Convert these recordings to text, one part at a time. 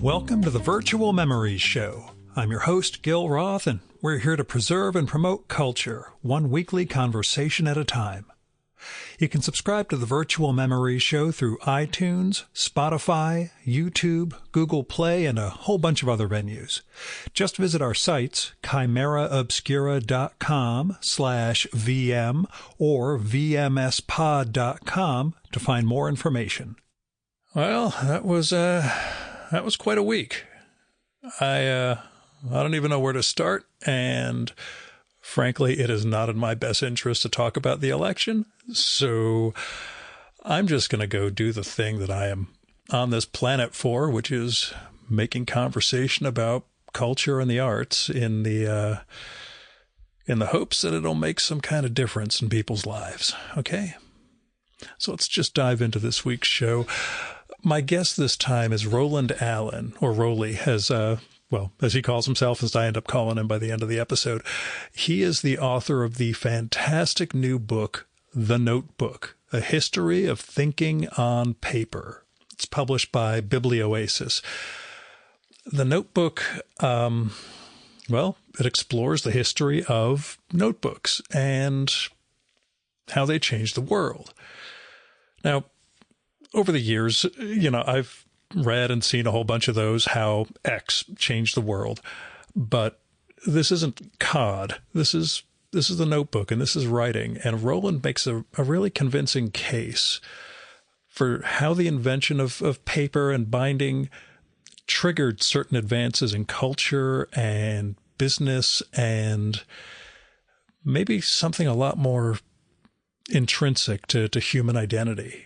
Welcome to the Virtual Memories Show. I'm your host, Gil Roth, and we're here to preserve and promote culture, one weekly conversation at a time. You can subscribe to the Virtual Memories Show through iTunes, Spotify, YouTube, Google Play, and a whole bunch of other venues. Just visit our sites, chimeraobscura.com/VM or vmspod.com to find more information. Well, that was quite a week. I don't even know where to start, and frankly, it is not in my best interest to talk about the election, so I'm just going to go do the thing that I am on this planet for, which is making conversation about culture and the arts in the hopes that it'll make some kind of difference in people's lives. Okay? So let's just dive into this week's show. My guest this time is Roland Allen, or Roly, as he calls himself, as I end up calling him by the end of the episode. He is the author of the fantastic new book, The Notebook, A History of Thinking on Paper. It's published by Biblioasis. The Notebook, it explores the history of notebooks and how they changed the world. Now, over the years, I've read and seen a whole bunch of those, how X changed the world. But this isn't cod. This is the Notebook, and this is writing. And Roland makes a really convincing case for how the invention of paper and binding triggered certain advances in culture and business and maybe something a lot more intrinsic to human identity.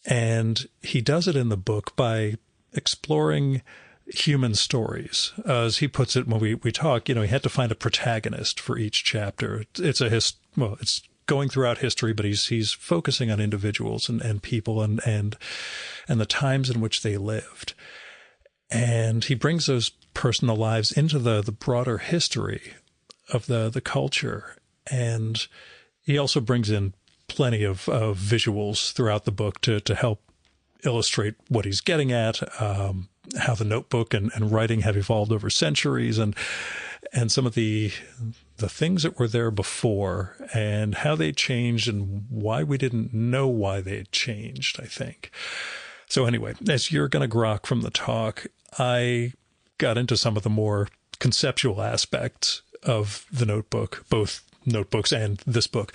And he does it in the book by exploring human stories. As he puts it when we talk, he had to find a protagonist for each chapter. It's going throughout history, but he's focusing on individuals and people and the times in which they lived. And he brings those personal lives into the broader history of the culture. And he also brings in plenty of visuals throughout the book to help illustrate what he's getting at, how the notebook and writing have evolved over centuries, and some of the things that were there before and how they changed and why we didn't know why they had changed, I think. So anyway, as you're going to grok from the talk, I got into some of the more conceptual aspects of the notebook, both notebooks and this book,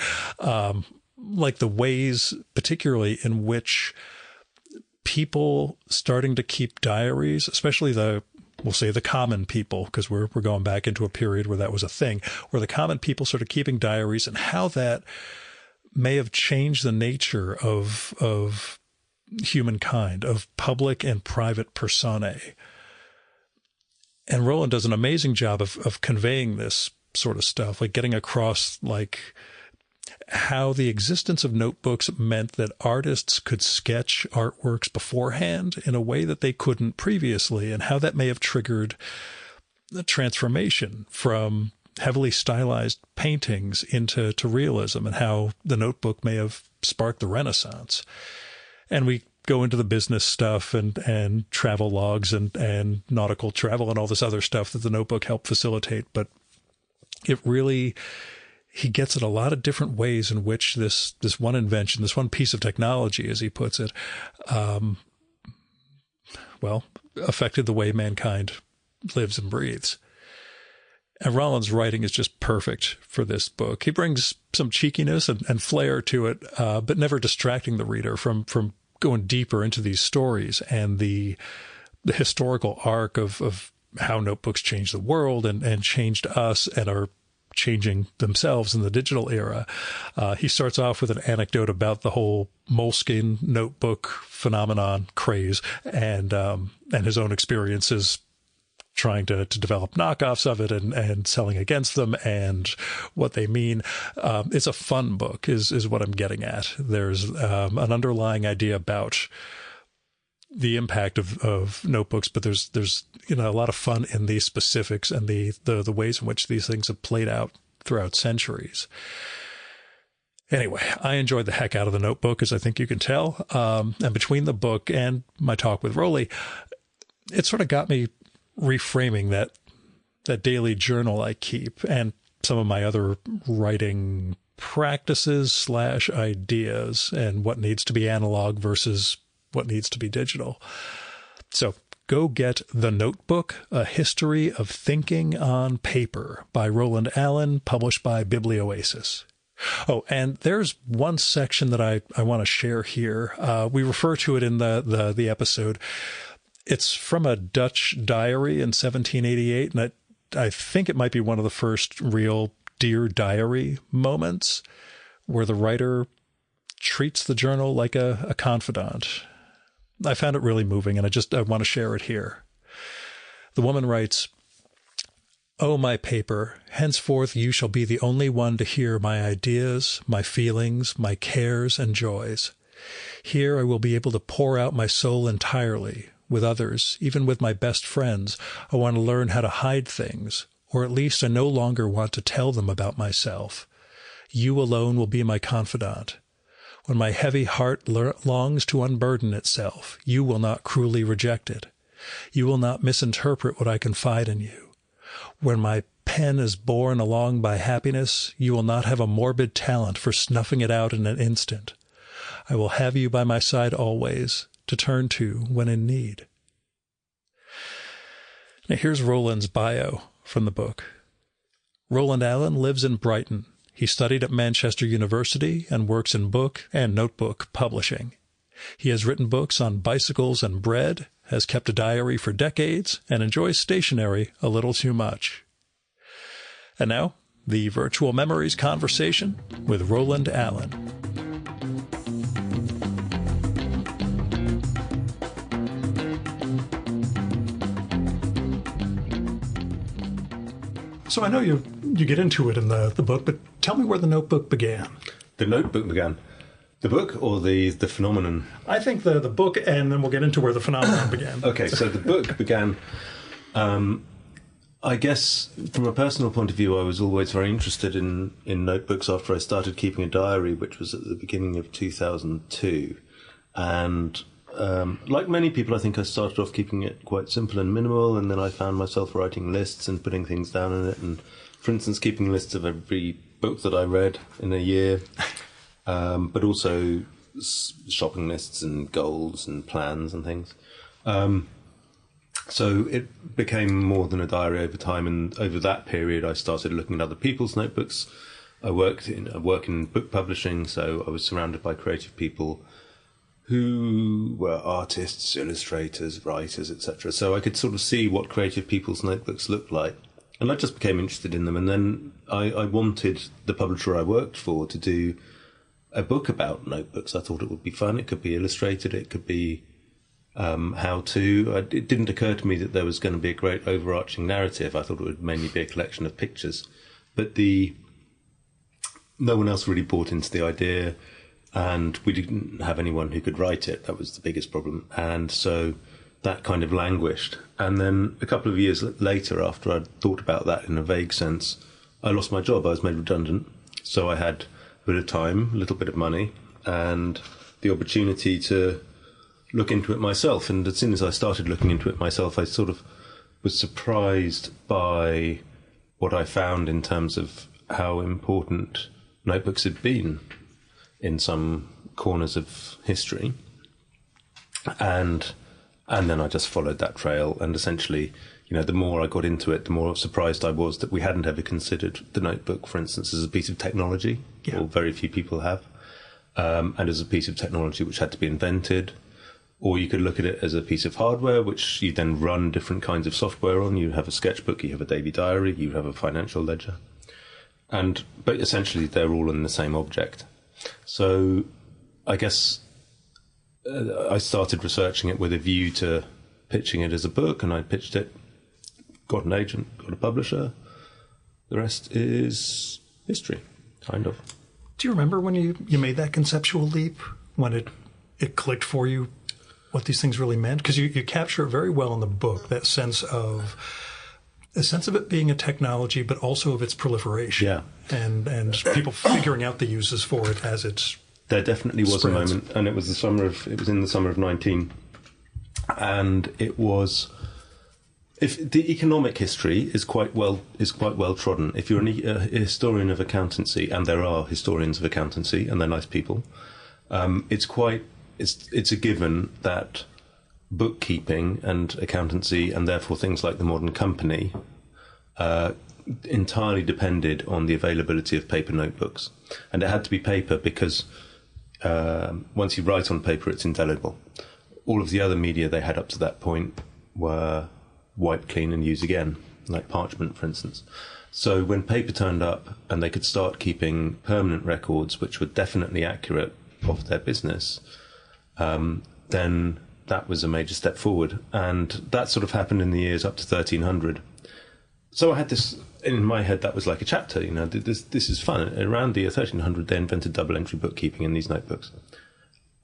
like the ways, particularly in which people starting to keep diaries, especially we'll say the common people, because we're going back into a period where that was a thing, where the common people started keeping diaries and how that may have changed the nature of humankind, of public and private personae. And Roland does an amazing job of conveying this sort of stuff, like getting across how the existence of notebooks meant that artists could sketch artworks beforehand in a way that they couldn't previously, and how that may have triggered the transformation from heavily stylized paintings into realism, and how the notebook may have sparked the Renaissance. And we go into the business stuff and travel logs and nautical travel and all this other stuff that the notebook helped facilitate. But he gets at a lot of different ways in which this one invention, this one piece of technology, as he puts it, affected the way mankind lives and breathes. And Roland's writing is just perfect for this book. He brings some cheekiness and flair to it, but never distracting the reader from going deeper into these stories and the historical arc of how notebooks changed the world and changed us and are changing themselves in the digital era. He starts off with an anecdote about the whole Moleskine notebook phenomenon craze and his own experiences trying to develop knockoffs of it and selling against them and what they mean. It's a fun book is what I'm getting at. There's an underlying idea about the impact of notebooks, but there's a lot of fun in the specifics and the ways in which these things have played out throughout centuries. Anyway, I enjoyed the heck out of the Notebook, as I think you can tell. And between the book and my talk with Roly, it sort of got me reframing that daily journal I keep and some of my other writing practices / ideas and what needs to be analog versus what needs to be digital. So go get The Notebook, A History of Thinking on Paper by Roland Allen, published by Biblioasis. Oh, and there's one section that I want to share here. We refer to it in the episode. It's from a Dutch diary in 1788, and I think it might be one of the first real Dear Diary moments where the writer treats the journal like a confidant. I found it really moving, and I want to share it here. The woman writes, "Oh, my paper, henceforth you shall be the only one to hear my ideas, my feelings, my cares and joys. Here I will be able to pour out my soul entirely. With others, even with my best friends, I want to learn how to hide things, or at least I no longer want to tell them about myself. You alone will be my confidant. When my heavy heart longs to unburden itself, you will not cruelly reject it. You will not misinterpret what I confide in you. When my pen is borne along by happiness, you will not have a morbid talent for snuffing it out in an instant. I will have you by my side always, to turn to when in need." Now here's Roland's bio from the book. Roland Allen lives in Brighton. He studied at Manchester University and works in book and notebook publishing. He has written books on bicycles and bread, has kept a diary for decades, and enjoys stationery a little too much. And now, the Virtual Memories conversation with Roland Allen. So I know you get into it in the book, but tell me where The Notebook began. The Notebook began? The book or the phenomenon? I think the book, and then we'll get into where the phenomenon began. Okay, so the book began, I guess, from a personal point of view, I was always very interested in notebooks after I started keeping a diary, which was at the beginning of 2002. And like many people, I think I started off keeping it quite simple and minimal, and then I found myself writing lists and putting things down in it, and, for instance, keeping lists of every book that I read in a year, but also shopping lists and goals and plans and things. So it became more than a diary over time, and over that period I started looking at other people's notebooks. I work in book publishing, so I was surrounded by creative people who were artists, illustrators, writers, etc. So I could sort of see what creative people's notebooks looked like. And I just became interested in them. And then I wanted the publisher I worked for to do a book about notebooks. I thought it would be fun. It could be illustrated. It could be how-to. It didn't occur to me that there was going to be a great overarching narrative. I thought it would mainly be a collection of pictures. But no one else really bought into the idea. And we didn't have anyone who could write it. That was the biggest problem. And so that kind of languished. And then a couple of years later, after I'd thought about that in a vague sense, I lost my job. I was made redundant. So I had a bit of time, a little bit of money, and the opportunity to look into it myself. And as soon as I started looking into it myself, I sort of was surprised by what I found in terms of how important notebooks had been in some corners of history. And then I just followed that trail, and essentially, the more I got into it, the more surprised I was that we hadn't ever considered the notebook, for instance, as a piece of technology, or very few people have, and as a piece of technology which had to be invented. Or you could look at it as a piece of hardware, which you then run different kinds of software on. You have a sketchbook, you have a daily diary, you have a financial ledger. But essentially, they're all in the same object. So I guess I started researching it with a view to pitching it as a book, and I pitched it, got an agent, got a publisher. The rest is history, kind of. Do you remember when you made that conceptual leap, when it clicked for you what these things really meant? Because you capture it very well in the book, that sense of it being a technology, but also of its proliferation. Yeah. And people figuring out the uses for it as it's There definitely was spreads. A moment, and it was in the summer of 19, and it was if the economic history is quite well trodden. If you're a historian of accountancy, and there are historians of accountancy, and they're nice people, it's a given that bookkeeping and accountancy, and therefore things like the modern company, entirely depended on the availability of paper notebooks, and it had to be paper because once you write on paper, it's indelible. All of the other media they had up to that point were wipe clean and use again, like parchment, for instance. So when paper turned up and they could start keeping permanent records, which were definitely accurate of their business, then that was a major step forward. And that sort of happened in the years up to 1300. So I had this in my head, that was like a chapter, this is fun. Around the year 1300, they invented double entry bookkeeping in these notebooks.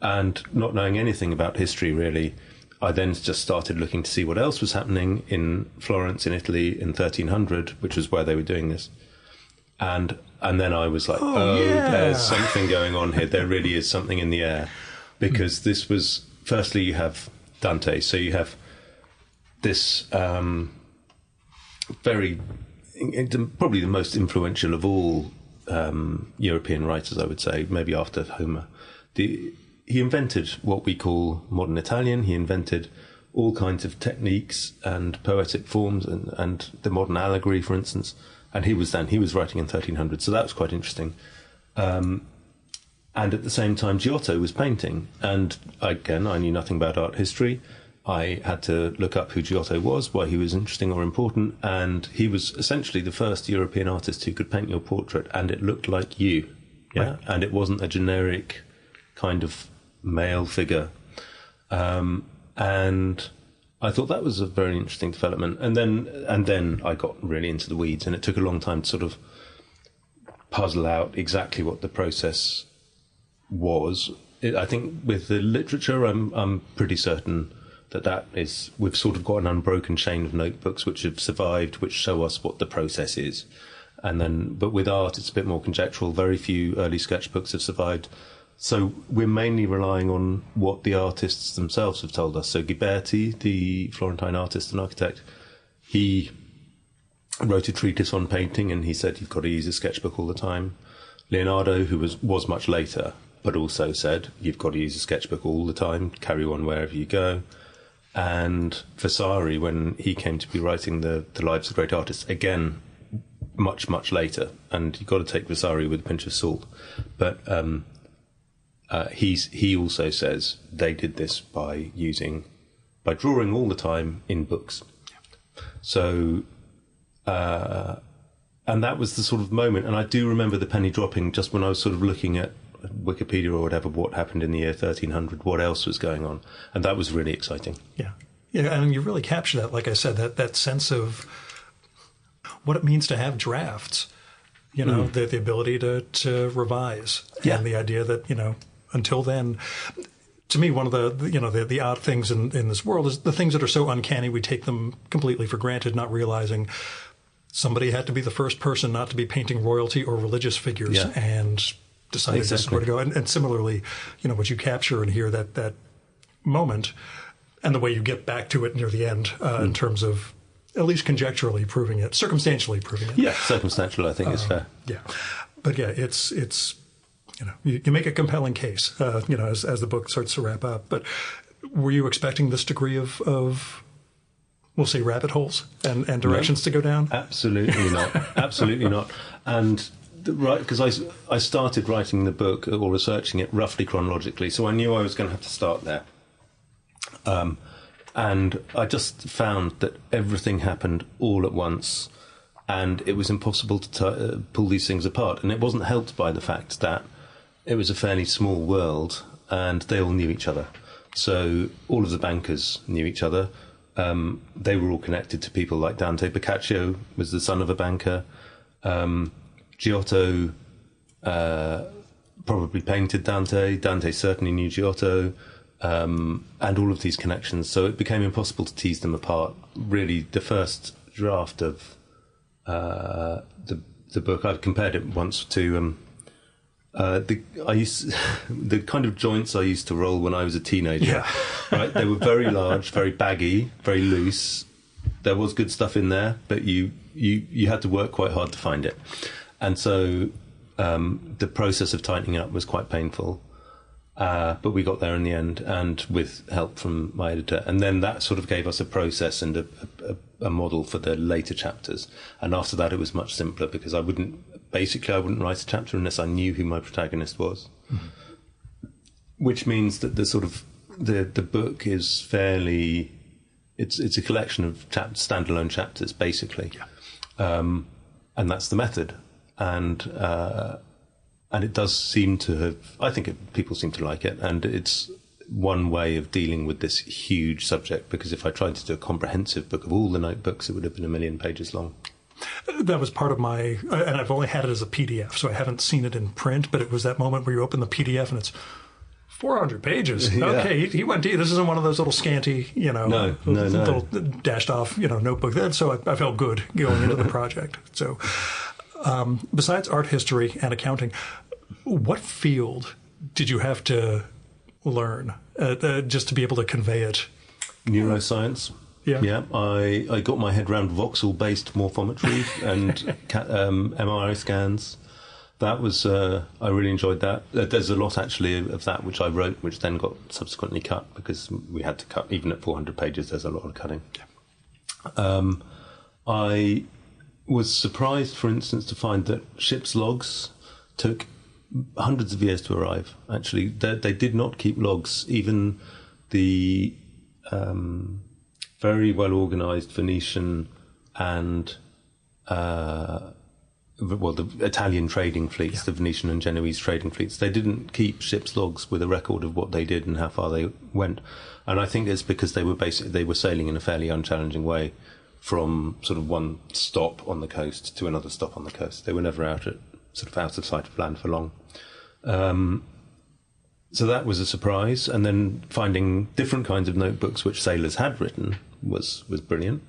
And not knowing anything about history, really, I then just started looking to see what else was happening in Florence, in Italy, in 1300, which was where they were doing this. And then I was like, there's something going on here. There really is something in the air. Because this was, firstly, you have Dante. So you have this probably the most influential of all European writers, I would say, maybe after Homer. He invented what we call modern Italian. He invented all kinds of techniques and poetic forms and the modern allegory, for instance. And he was writing in 1300. So that was quite interesting. And at the same time, Giotto was painting. And again, I knew nothing about art history. I had to look up who Giotto was, why he was interesting or important. And he was essentially the first European artist who could paint your portrait and it looked like you. Yeah. Right. And it wasn't a generic kind of male figure. And I thought that was a very interesting development. And then I got really into the weeds, and it took a long time to sort of puzzle out exactly what the process was. I think with the literature, I'm pretty certain that is, we've sort of got an unbroken chain of notebooks which have survived, which show us what the process is. But with art, it's a bit more conjectural. Very few early sketchbooks have survived. So we're mainly relying on what the artists themselves have told us. So Ghiberti, the Florentine artist and architect, he wrote a treatise on painting, and he said you've got to use a sketchbook all the time. Leonardo, who was much later, but also said you've got to use a sketchbook all the time, carry one wherever you go. And Vasari, when he came to be writing the lives of great artists, again, much, much later, and you've got to take Vasari with a pinch of salt. But he also says they did this by drawing all the time in books. So, and that was the sort of moment. And I do remember the penny dropping just when I was sort of looking at Wikipedia or whatever, what happened in the year 1300, what else was going on. And that was really exciting. Yeah. Yeah. And you really capture that, like I said, that sense of what it means to have drafts, the ability to revise. Yeah. And the idea that, until then, to me, one of the odd things in this world is the things that are so uncanny, we take them completely for granted, not realizing somebody had to be the first person not to be painting royalty or religious figures and decided that's where to go. And similarly, what you capture and hear that moment and the way you get back to it near the end in terms of at least conjecturally proving it, circumstantially proving it. Yeah, circumstantial, I think, is fair. Yeah. But yeah, it's you make a compelling case, as the book starts to wrap up. But were you expecting this degree of we'll say, rabbit holes and directions to go down? Absolutely not. Absolutely not. And because I started writing the book or researching it roughly chronologically, so I knew I was going to have to start there. And I just found that everything happened all at once, and it was impossible to pull these things apart. And it wasn't helped by the fact that it was a fairly small world, and they all knew each other. So all of the bankers knew each other. They were all connected to people like Dante. Boccaccio was the son of a banker. Giotto probably painted Dante. Dante certainly knew Giotto. And all of these connections. So it became impossible to tease them apart. Really, the first draft of the book, I've compared it once to the kind of joints I used to roll when I was a teenager. Yeah. Right, they were very large, very baggy, very loose, there was good stuff in there, but you had to work quite hard to find it. And so the process of tightening up was quite painful. But we got there in the end, and with help from my editor. And then that sort of gave us a process and a model for the later chapters. And after that, it was much simpler, because I wouldn't write a chapter unless I knew who my protagonist was. Mm-hmm. Which means that the book is fairly, it's a collection of standalone chapters, basically. Yeah. And that's the method. And it does seem to have, I think people seem to like it, and it's one way of dealing with this huge subject, because if I tried to do a comprehensive book of all the notebooks, it would have been 1 million pages long. That was part of my, and I've only had it as a PDF, so I haven't seen it in print, but it was that moment where you open the PDF and it's 400 pages. Yeah. Okay, he went deep. This isn't one of those little scanty, little dashed off, notebook. So I felt good going into the project. So besides art history and accounting, what field did you have to learn just to be able to convey it? Neuroscience. Yeah. I got my head around voxel-based morphometry and MRI scans. That was, I really enjoyed that. There's a lot, actually, of that which I wrote, which then got subsequently cut, because we had to cut, even at 400 pages, there's a lot of cutting. Yeah. I was surprised, for instance, to find that ship's logs took hundreds of years to arrive. Actually, they did not keep logs. Even the very well organised Venetian and the Italian trading fleets, the Venetian and Genoese trading fleets, they didn't keep ship's logs with a record of what they did and how far they went. And I think it's because they were sailing in a fairly unchallenging way, from sort of one stop on the coast to another stop on the coast. They were never out of sight of land for long. So that was a surprise. And then finding different kinds of notebooks which sailors had written was brilliant.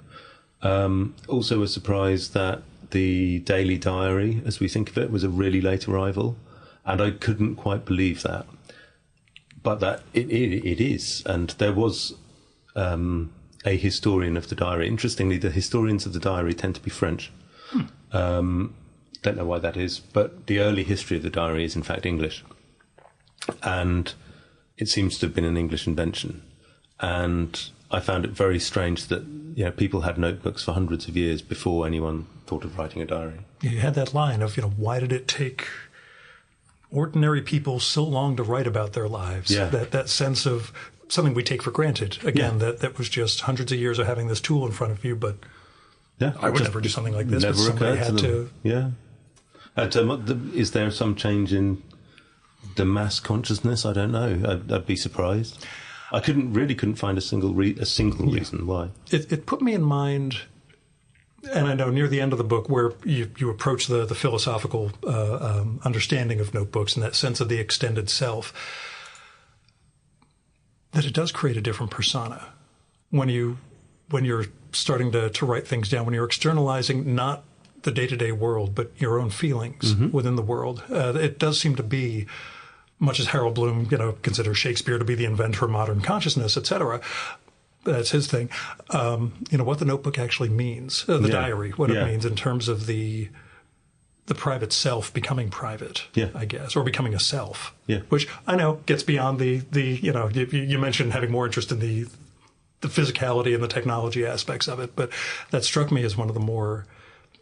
Also a surprise that the daily diary, as we think of it, was a really late arrival. And I couldn't quite believe that. But that it is. And there was a historian of the diary. Interestingly, the historians of the diary tend to be French. Don't know why that is, but the early history of the diary is in fact English. And it seems to have been an English invention. And I found it very strange that people had notebooks for hundreds of years before anyone thought of writing a diary. You had that line of, why did it take ordinary people so long to write about their lives? Yeah. That sense of something we take for granted. Again, that was just hundreds of years of having this tool in front of you, but I would never do something like this. Never occurred to them. Yeah. Is there some change in the mass consciousness? I don't know. I'd be surprised. I couldn't find a single reason why. It put me in mind, and I know near the end of the book where you approach the philosophical understanding of notebooks and that sense of the extended self, that it does create a different persona when you're starting to write things down, when you're externalizing not the day-to-day world, but your own feelings within the world. It does seem to be, much as Harold Bloom, considers Shakespeare to be the inventor of modern consciousness, etc. That's his thing. What the notebook actually means, the diary, what it means in terms of the private self becoming private, I guess, or becoming a self, which I know gets beyond the you mentioned having more interest in the physicality and the technology aspects of it, but that struck me as one of the more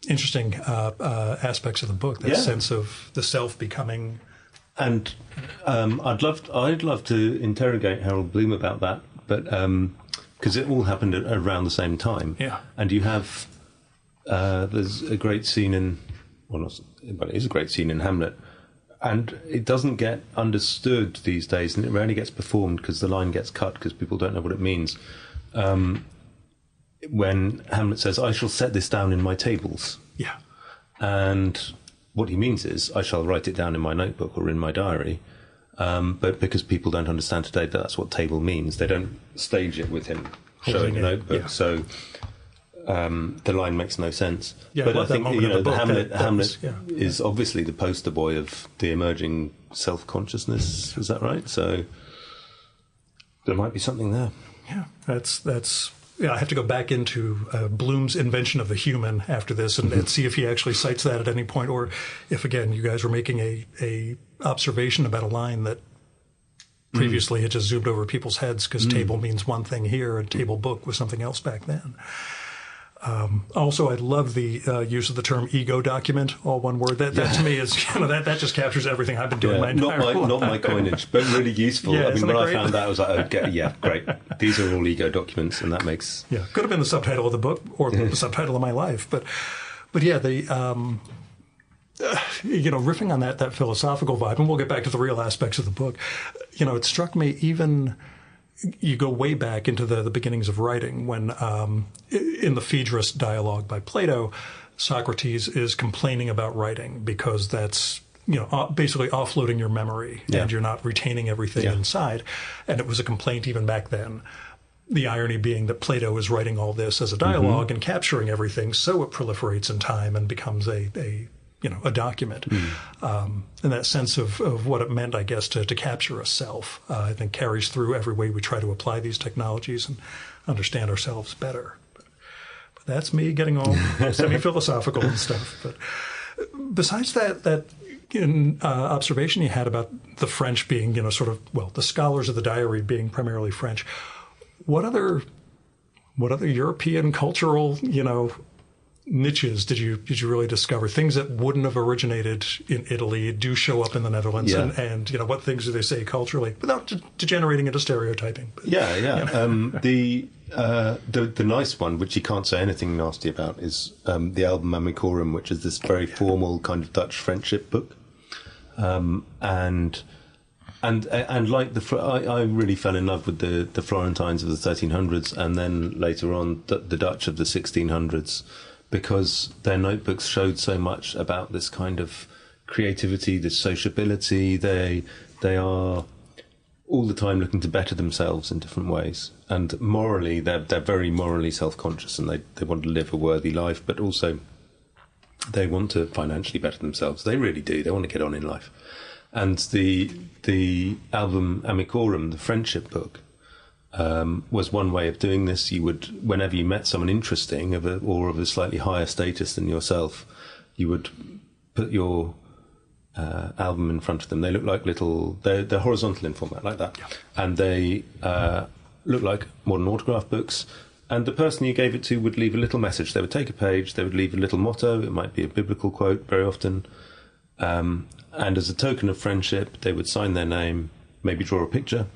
interesting aspects of the book, that sense of the self becoming. And I'd love to interrogate Harold Bloom about that, but because it all happened around the same time. Yeah. And you have there's a great scene it is a great scene in Hamlet, and it doesn't get understood these days, and it rarely gets performed because the line gets cut because people don't know what it means. When Hamlet says, "I shall set this down in my tables." Yeah. And what he means is, I shall write it down in my notebook or in my diary. But because people don't understand today that that's what table means, they don't stage it with him showing a notebook. Yeah. So the line makes no sense. Yeah, but I think Hamlet is obviously the poster boy of the emerging self-consciousness. Is that right? So there might be something there. Yeah, that's I have to go back into Bloom's Invention of the Human after this and see if he actually cites that at any point, or if, again, you guys were making a observation about a line that previously had just zoomed over people's heads because table means one thing here and table book was something else back then. Also, I love the use of the term ego document, all one word. That to me is, that just captures everything I've been doing my entire life. Not my coinage, but really useful. Yeah, I mean, when I found that, I was like, great. These are all ego documents, and that makes... Yeah, could have been the subtitle of the book or the subtitle of my life. But yeah, the... riffing on that philosophical vibe, and we'll get back to the real aspects of the book, it struck me even... You go way back into the beginnings of writing when, in the Phaedrus dialogue by Plato, Socrates is complaining about writing because that's, basically offloading your memory and you're not retaining everything inside. And it was a complaint even back then. The irony being that Plato is writing all this as a dialogue and capturing everything so it proliferates in time and becomes a document. And that sense of what it meant, I guess, to capture a self, I think carries through every way we try to apply these technologies and understand ourselves better. But that's me getting all semi-philosophical and stuff. But besides that observation you had about the French being, the scholars of the diary being primarily French, what other European cultural, niches did you really discover? Things that wouldn't have originated in Italy do show up in the Netherlands, and what things do they say culturally without degenerating into stereotyping? But, the nice one, which you can't say anything nasty about, is the Album Amicorum, which is this very formal kind of Dutch friendship book, and like I really fell in love with the Florentines of the 1300s, and then later on the Dutch of the 1600s. Because their notebooks showed so much about this kind of creativity, this sociability. They are all the time looking to better themselves in different ways. And morally, they're very morally self-conscious, and they want to live a worthy life, but also they want to financially better themselves. They really do. They want to get on in life. And the Album Amicorum, the friendship book, was one way of doing this. You would, whenever you met someone interesting or of a slightly higher status than yourself, you would put your album in front of them. They look like they're horizontal in format, like that. Yeah. And they look like modern autograph books. And the person you gave it to would leave a little message. They would take a page, they would leave a little motto. It might be a biblical quote very often. And as a token of friendship, they would sign their name, maybe draw a picture,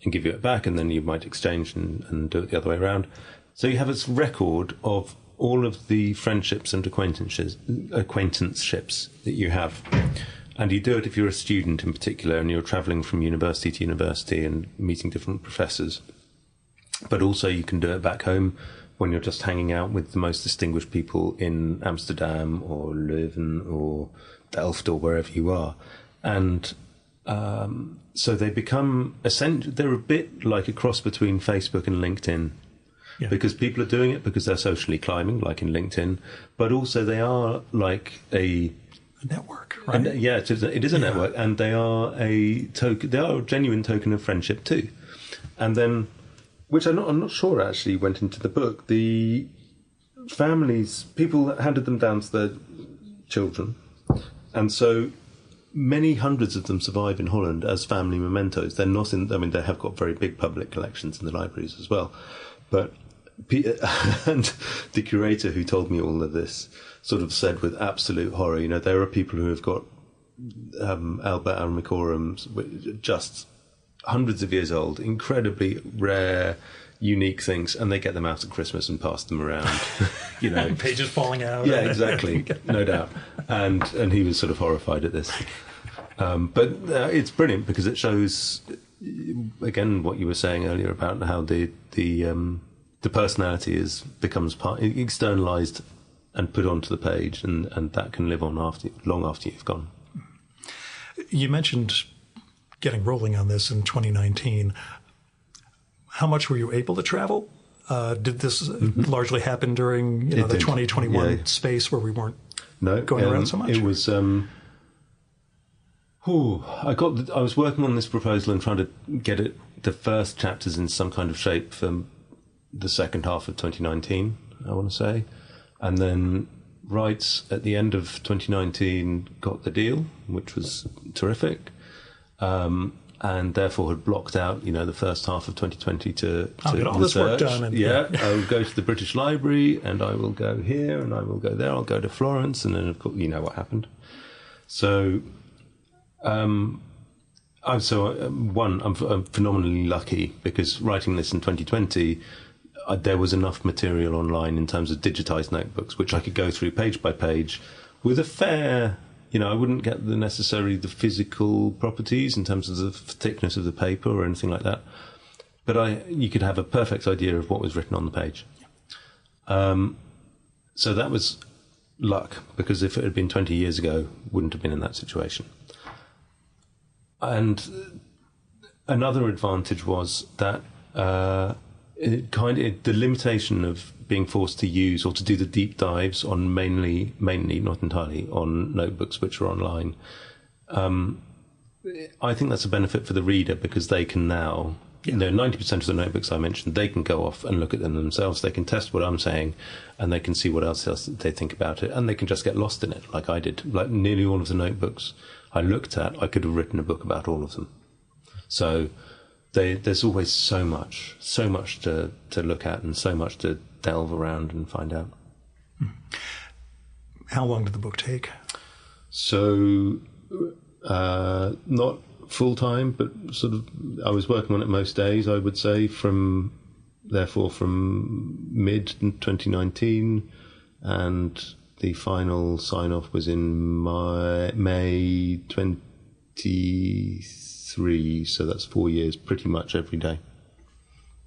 and give you it back, and then you might exchange and do it the other way around. So you have this record of all of the friendships and acquaintanceships that you have. And you do it if you're a student in particular, and you're travelling from university to university and meeting different professors. But also you can do it back home when you're just hanging out with the most distinguished people in Amsterdam or Leuven or Delft or wherever you are. And so they become they're a bit like a cross between Facebook and LinkedIn, because people are doing it because they're socially climbing, like in LinkedIn, but also they are like a network, right? And, it is a network, and they are a token. They are a genuine token of friendship too. And then, which I'm not sure actually went into the book. The people handed them down to their children, and so many hundreds of them survive in Holland as family mementos. They're not they have got very big public collections in the libraries as well. But, and the curator who told me all of this sort of said with absolute horror, there are people who have got Albert Amicorums, just hundreds of years old, incredibly rare, unique things, and they get them out at Christmas and pass them around, pages falling out. Yeah, exactly, no doubt. And he was sort of horrified at this, but it's brilliant because it shows again what you were saying earlier about how the personality becomes externalized and put onto the page, and that can live on long after you've gone. You mentioned getting rolling on this in 2019. How much were you able to travel? Did this largely happen during the 2021 space where we weren't going around so much? It was. I was working on this proposal and trying to get the first chapters in some kind of shape for the second half of 2019, I want to say. And then right at the end of 2019 got the deal, which was terrific. And therefore had blocked out, the first half of 2020 to get all research. This work done. And, I will go to the British Library, and I will go here, and I will go there. I'll go to Florence, and then of course, what happened. So, I'm phenomenally lucky because writing this in 2020, there was enough material online in terms of digitized notebooks, which I could go through page by page with a fair. I wouldn't get the physical properties in terms of the thickness of the paper or anything like that. But you could have a perfect idea of what was written on the page. So that was luck, because if it had been 20 years ago, wouldn't have been in that situation. And another advantage was that the limitation of being forced to use or to do the deep dives on mainly, not entirely, on notebooks which are online. I think that's a benefit for the reader, because they can now, 90% of the notebooks I mentioned, they can go off and look at them themselves. They can test what I'm saying, and they can see what else they think about it, and they can just get lost in it, like I did. Like nearly all of the notebooks I looked at, I could have written a book about all of them. So there's always so much to look at, and so much to delve around and find out. How long did the book take? So, not full time, but sort of, I was working on it most days, I would say, from mid 2019, and the final sign-off was in May 23, so that's 4 years, pretty much every day.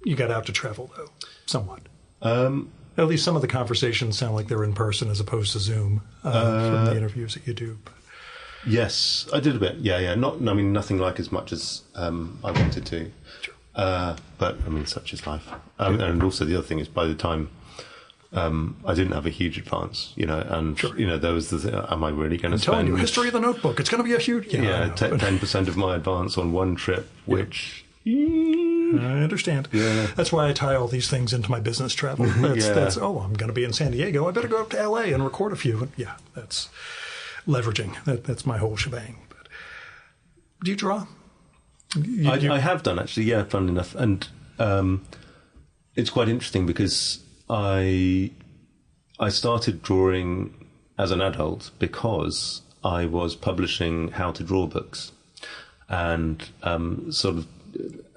You got out to travel, though, somewhat. At least some of the conversations sound like they're in person as opposed to Zoom from the interviews that you do. Yes, I did a bit. Yeah. Nothing like as much as I wanted to. Sure. But such is life. And also the other thing is, by the time I didn't have a huge advance, and sure. There was the am I really going to spend? I'm telling you, history of the notebook. It's going to be a huge. 10% of my advance on one trip, which. I understand. Yeah. That's why I tie all these things into my business travel. That's I'm going to be in San Diego. I better go up to LA and record a few. And that's leveraging. That's my whole shebang. But do you draw? I have done, actually. Yeah, funnily enough. And it's quite interesting because I started drawing as an adult because I was publishing how to draw books, and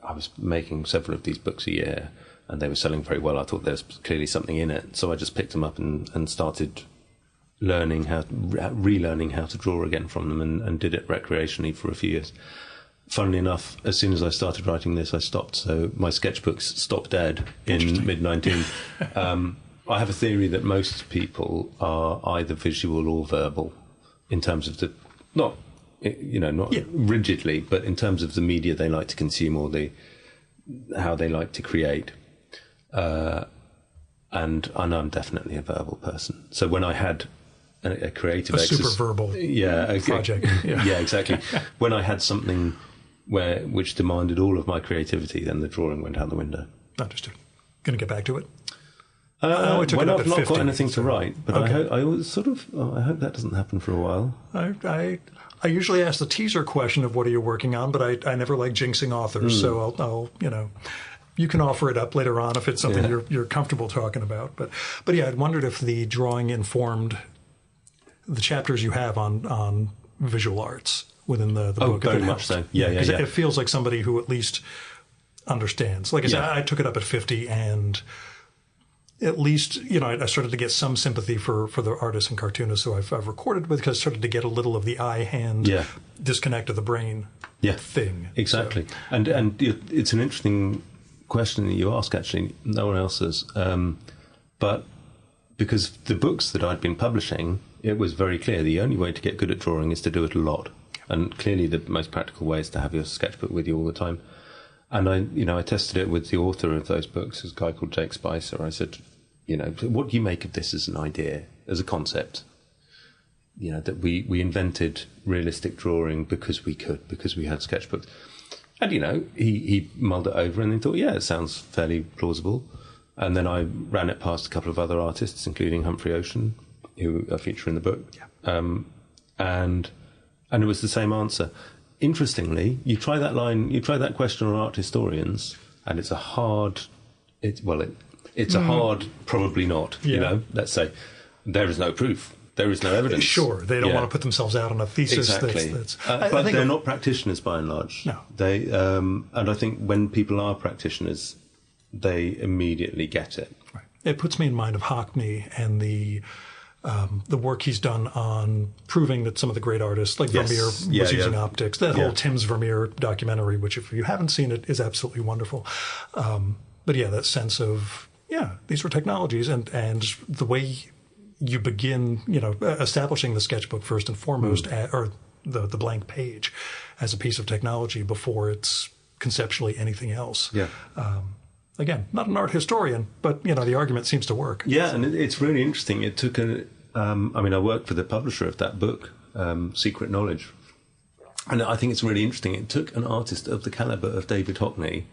I was making several of these books a year, and they were selling very well. I thought there's clearly something in it, so I just picked them up and started relearning how to draw again from them, and did it recreationally for a few years. Funnily enough, as soon as I started writing this, I stopped. So my sketchbooks stopped dead in mid-19. I have a theory that most people are either visual or verbal in terms of not rigidly, but in terms of the media they like to consume or how they like to create. And I'm definitely a verbal person. So when I had a creative super verbal project. Yeah, exactly. When I had something which demanded all of my creativity, then the drawing went out the window. Understood. Going to get back to it? I've not got anything to write, but okay. I hope that doesn't happen for a while. I usually ask the teaser question of what are you working on, but I never like jinxing authors, so I'll you can offer it up later on if it's something you're comfortable talking about. But yeah, I wondered if the drawing informed the chapters you have on visual arts within the book. Very much so. Yeah. It feels like somebody who at least understands. Like I said, I took it up at 50, and at least, I started to get some sympathy for the artists and cartoonists who I've recorded with, because I started to get a little of the eye-hand disconnect of the brain thing. Exactly. So. And it's an interesting question that you ask, actually. No one else has. But because the books that I'd been publishing, it was very clear the only way to get good at drawing is to do it a lot. And clearly the most practical way is to have your sketchbook with you all the time. And I tested it with the author of those books, a guy called Jake Spicer. I said, what do you make of this as an idea, as a concept? That we invented realistic drawing because we had sketchbooks. And, he mulled it over and then thought, it sounds fairly plausible. And then I ran it past a couple of other artists, including Humphrey Ocean, who are featured in the book. Yeah. And it was the same answer. Interestingly, you try that question on art historians, and it's a hard, it's a hard, probably not, let's say. There is no proof. There is no evidence. Sure, they don't want to put themselves out on a thesis. Exactly. But they're not practitioners by and large. No. They, and I think when people are practitioners, they immediately get it. Right. It puts me in mind of Hockney and the work he's done on proving that some of the great artists, like Vermeer, was using optics. That whole Tim's Vermeer documentary, which if you haven't seen it, is absolutely wonderful. But that sense of, these were technologies, and the way you begin, establishing the sketchbook first and foremost, or the blank page as a piece of technology before it's conceptually anything else. Yeah. Again, not an art historian, but, the argument seems to work. Yeah, and it's really interesting. It took I worked for the publisher of that book, Secret Knowledge. And I think it's really interesting. It took an artist of the caliber of David Hockney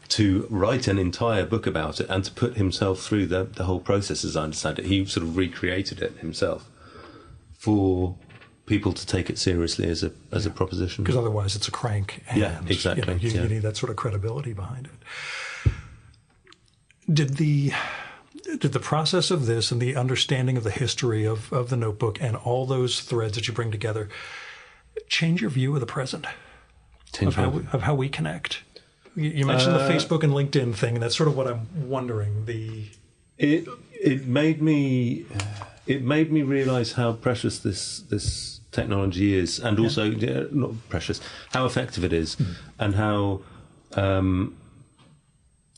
to write an entire book about it and to put himself through the whole process, as I understand it. He sort of recreated it himself for people to take it seriously as a proposition. Because otherwise it's a crank. And, exactly. You need that sort of credibility behind it. Did the process of this and the understanding of the history of the notebook and all those threads that you bring together change your view of the present, of how we connect? You mentioned the Facebook and LinkedIn thing, and that's sort of what I'm wondering. It made me realize how precious this technology is, and also not precious, how effective it is, and how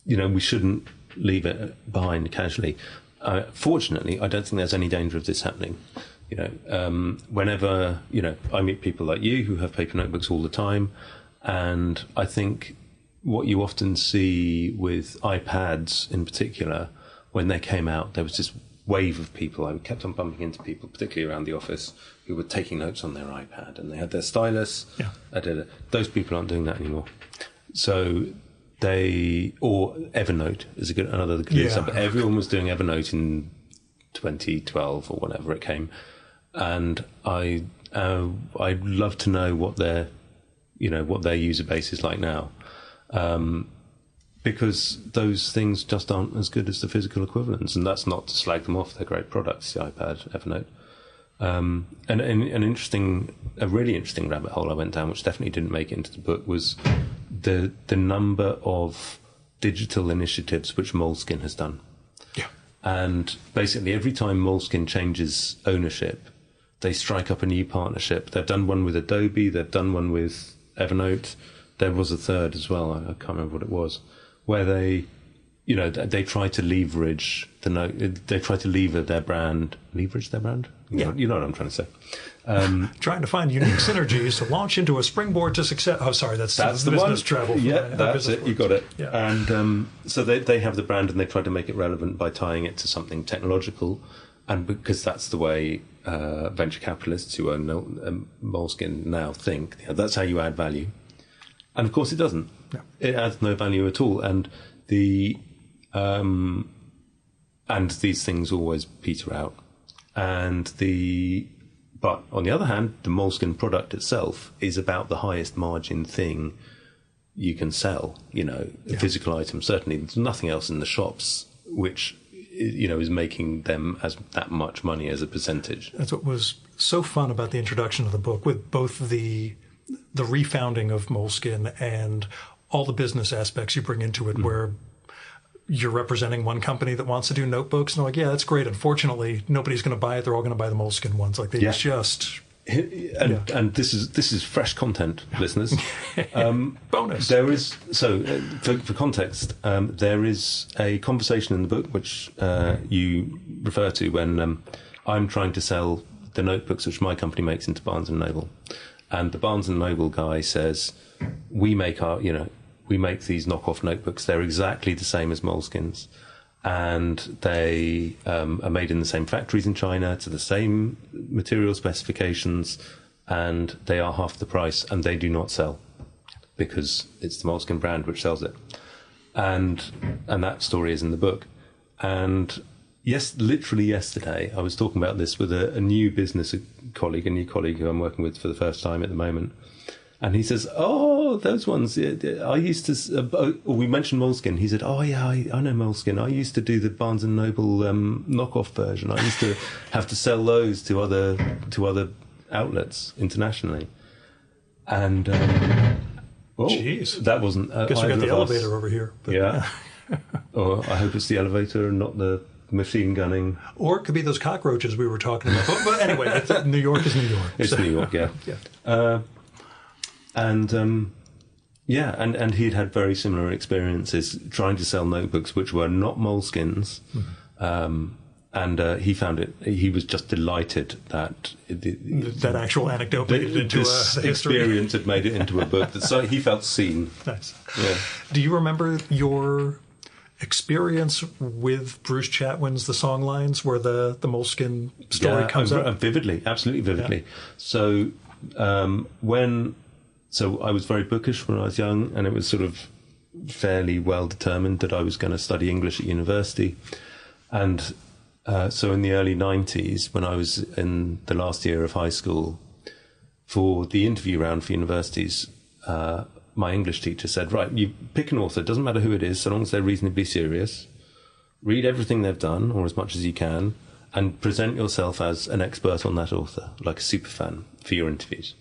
we shouldn't leave it behind casually. Fortunately, I don't think there's any danger of this happening. Whenever, I meet people like you who have paper notebooks all the time, and I think what you often see with iPads in particular, when they came out, there was this wave of people. I kept on bumping into people, particularly around the office, who were taking notes on their iPad, and they had their stylus. Those people aren't doing that anymore. So or Evernote is another good example. Everyone was doing Evernote in 2012 or whenever it came, and I'd love to know what their user base is like now, because those things just aren't as good as the physical equivalents, and that's not to slag them off. They're great products, the iPad, Evernote. And a really interesting rabbit hole I went down, which definitely didn't make it into the book, was the number of digital initiatives which Moleskine has done. Yeah. And basically every time Moleskine changes ownership, they strike up a new partnership. They've done one with Adobe, they've done one with Evernote. There was a third as well, I can't remember what it was, where they try to leverage they try to leverage their brand. Yeah. You know what I'm trying to say. Trying to find unique synergies to launch into a springboard to success. Oh, sorry, that's the business one. Travel. Yeah, that's it. You got it. Yeah. And so they have the brand, and they try to make it relevant by tying it to something technological, and because that's the way venture capitalists who own Moleskine now think. That's how you add value, and of course it doesn't. No. It adds no value at all, and and these things always peter out. But on the other hand, the Moleskine product itself is about the highest margin thing you can sell, a physical item. Certainly there's nothing else in the shops which, is making them as that much money as a percentage. That's what was so fun about the introduction of the book, with both the refounding of Moleskine and all the business aspects you bring into it, where you're representing one company that wants to do notebooks, and they're like, yeah, that's great. Unfortunately, nobody's going to buy it. They're all going to buy the Moleskine ones. Like, they just... And this is fresh content, listeners. Bonus. There is... So, for context, there is a conversation in the book which you refer to when I'm trying to sell the notebooks which my company makes into Barnes & Noble. And the Barnes & Noble guy says, we make these knockoff notebooks. They're exactly the same as Moleskine's, and they are made in the same factories in China to the same material specifications, and they are half the price, and they do not sell because it's the Moleskine brand which sells it. And that story is in the book. And yes, literally yesterday, I was talking about this with a new business colleague, a new colleague who I'm working with for the first time at the moment. And he says, "Oh, those ones, I used to," we mentioned Moleskine. He said, "Oh, yeah, I know Moleskine. I used to do the Barnes & Noble knockoff version. I used to have to sell those to other outlets internationally." And, jeez. That wasn't... Guess we got the elevator over here. But, yeah. Or I hope it's the elevator and not the machine gunning. Or it could be those cockroaches we were talking about. But anyway, New York is New York. It's New York, yeah. Yeah. And he'd had very similar experiences trying to sell notebooks which were not Moleskines. And he found it. He was just delighted that that actual anecdote made it into this a history. Experience had made it into a book. So he felt seen. Nice. Yeah. Do you remember your experience with Bruce Chatwin's The Songlines, where the Moleskine story comes up? Vividly, absolutely vividly. Yeah. So So I was very bookish when I was young, and it was sort of fairly well determined that I was going to study English at university. And so in the early 90s, when I was in the last year of high school, for the interview round for universities, my English teacher said, right, you pick an author, doesn't matter who it is, so long as they're reasonably serious, read everything they've done, or as much as you can, and present yourself as an expert on that author, like a superfan, for your interviews.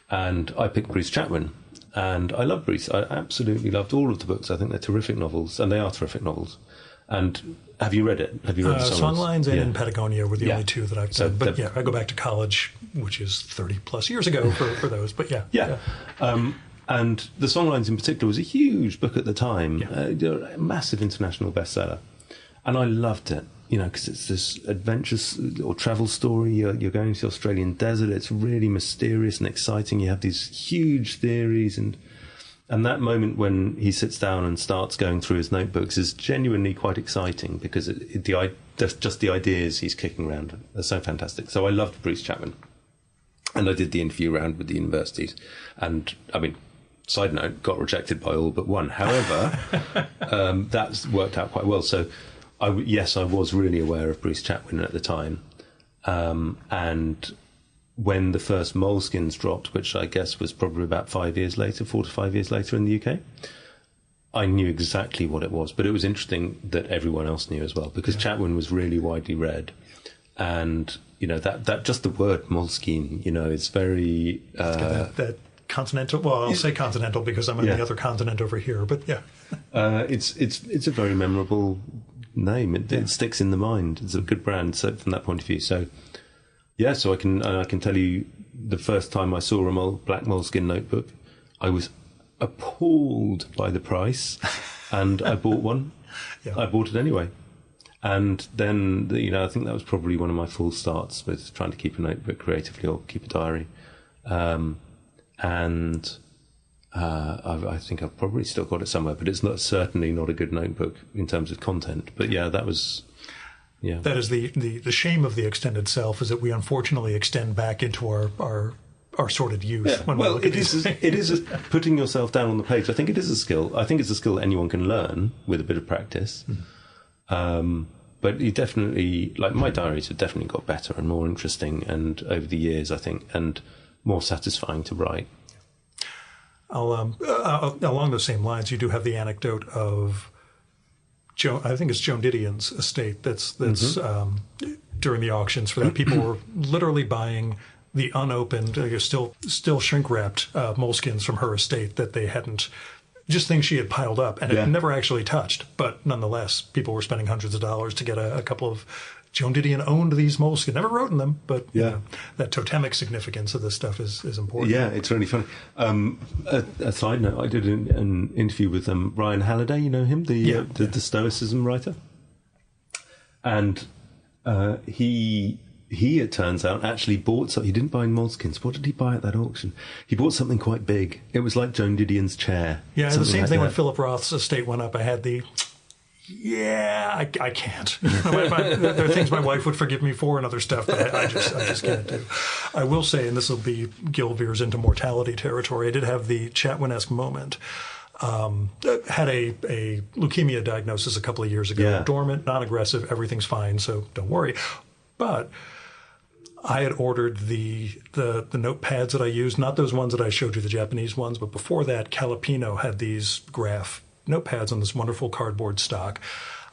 And I picked Bruce Chatwin, and I love Bruce. I absolutely loved all of the books. I think they're terrific novels, and they are terrific novels. And have you read it? Have you read the Songlines and In Patagonia were the only two that I've done. But I go back to college, which is 30 plus years ago for those. But yeah. And the Songlines in particular was a huge book at the time, a massive international bestseller. And I loved it, because it's this adventurous or travel story. You're going to the Australian desert. It's really mysterious and exciting. You have these huge theories. And that moment when he sits down and starts going through his notebooks is genuinely quite exciting, because just the ideas he's kicking around are so fantastic. So I loved Bruce Chatwin. And I did the interview round with the universities. And, side note, got rejected by all but one. However, that's worked out quite well. So, I was really aware of Bruce Chatwin at the time. And when the first Moleskines dropped, which I guess was probably about 4 to 5 years later in the UK, I knew exactly what it was. But it was interesting that everyone else knew as well, because Chatwin was really widely read. And, that just the word Moleskine, is very... that continental. Well, I'll say continental because I'm on the other continent over here. But it's a very memorable name. It sticks in the mind. It's a good brand. So from that point of view, so I can tell you the first time I saw a black Moleskine notebook, I was appalled by the price, and I bought one. I bought it anyway. And then, I think that was probably one of my full starts with trying to keep a notebook creatively or keep a diary. I think I've probably still got it somewhere, but it's certainly not a good notebook in terms of content. But that was... Yeah. That is the shame of the extended self, is that we unfortunately extend back into our sordid youth. When we look at these things. It is putting yourself down on the page. I think it is a skill. I think it's a skill that anyone can learn with a bit of practice. But you definitely, my diaries have definitely got better and more interesting, and over the years, I think, and more satisfying to write. Along those same lines, you do have the anecdote of I think it's Joan Didion's estate that's during the auctions for that. People were literally buying the unopened, still shrink-wrapped moleskins from her estate that they hadn't, just things she had piled up and had never actually touched. But nonetheless, people were spending hundreds of dollars to get a couple of... Joan Didion owned these moleskins, never wrote in them, but that totemic significance of this stuff is important. Yeah, it's really funny. A side note, I did an interview with Ryan Halliday, you know him, the Stoicism writer. And he, it turns out, actually bought something. He didn't buy moleskins. What did he buy at that auction? He bought something quite big. It was like Joan Didion's chair. Yeah, the same thing when Philip Roth's estate went up. I had I can't. There are things my wife would forgive me for and other stuff, but I just can't do. I will say, and this will be Gil veers into mortality territory, I did have the Chatwin-esque moment. Had a leukemia diagnosis a couple of years ago. Yeah. Dormant, non-aggressive, everything's fine, so don't worry. But I had ordered the notepads that I used, not those ones that I showed you, the Japanese ones, but before that, Calipino had these graph notepads on this wonderful cardboard stock.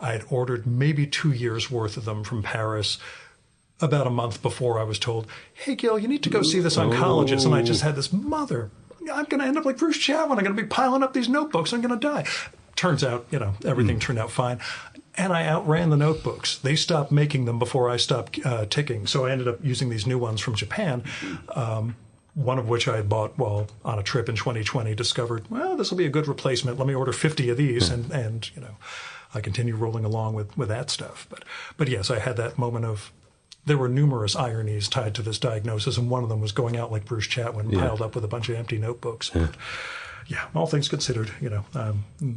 I had ordered maybe 2 years worth of them from Paris about a month before I was told, hey, Gil, you need to go see this oncologist. And I just had this I'm going to end up like Bruce Chatwin. I'm going to be piling up these notebooks. I'm going to die. Turns out, everything turned out fine. And I outran the notebooks. They stopped making them before I stopped ticking. So I ended up using these new ones from Japan, one of which I had bought while on a trip in 2020, discovered, well, this will be a good replacement. Let me order 50 of these. And I continue rolling along with that stuff. But yes, I had that moment of, there were numerous ironies tied to this diagnosis, and one of them was going out like Bruce Chatwin, piled up with a bunch of empty notebooks. Yeah, all things considered, there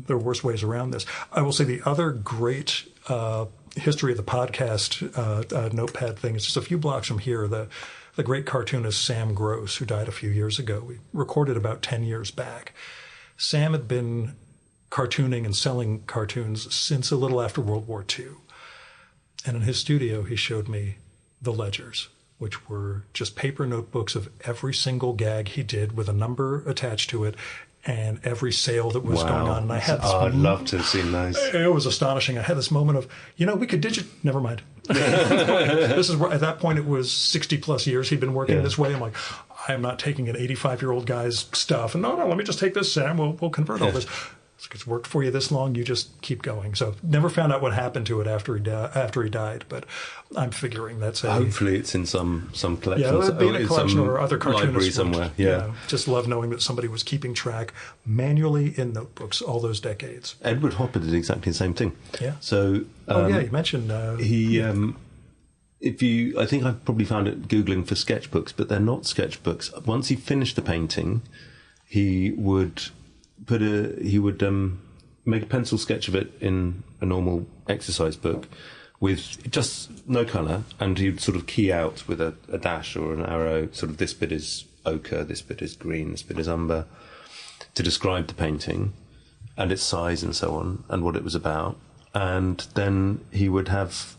are worse ways around this. I will say the other great history of the podcast notepad thing is just a few blocks from here. The great cartoonist Sam Gross, who died a few years ago, we recorded about 10 years back. Sam had been cartooning and selling cartoons since a little after World War II. And in his studio, he showed me the ledgers, which were just paper notebooks of every single gag he did with a number attached to it and every sale that was going on. And I had this I'd love to have seen those. It was astonishing. I had this moment of, we could never mind. This is where, at that point, it was 60 plus years he'd been working this way. I'm like, I'm not taking an 85-year-old guy's stuff. And no, let me just take this, Sam. We'll convert all this. It's worked for you this long. You just keep going. So never found out what happened to it after he died. But I'm figuring that's hopefully it's in some collection. Yeah, it'll be in a collection or other cartoonists library somewhere. Yeah. Just love knowing that somebody was keeping track manually in notebooks all those decades. Edward Hopper did exactly the same thing. Yeah. So you mentioned he. I think I probably found it Googling for sketchbooks, but they're not sketchbooks. Once he finished the painting, he would make a pencil sketch of it in a normal exercise book with just no colour, and he'd sort of key out with a dash or an arrow, sort of this bit is ochre, this bit is green, this bit is umber, to describe the painting and its size and so on and what it was about. And then he would have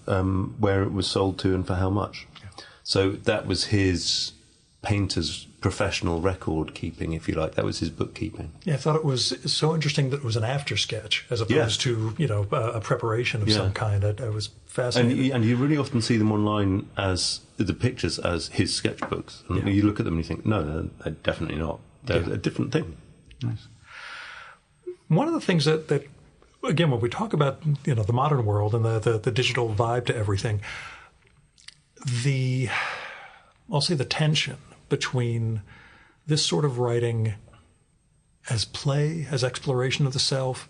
where it was sold to and for how much. Yeah. So that was his painter's professional record keeping, if you like. That was his bookkeeping. Yeah, I thought it was so interesting that it was an after sketch as opposed to a preparation of some kind. I was fascinated. And you really often see them online as the pictures as his sketchbooks, and you look at them and you think, no, they're definitely not. They're a different thing. Nice. One of the things that again, when we talk about the modern world and the digital vibe to everything, I'll say the tension between this sort of writing as play, as exploration of the self,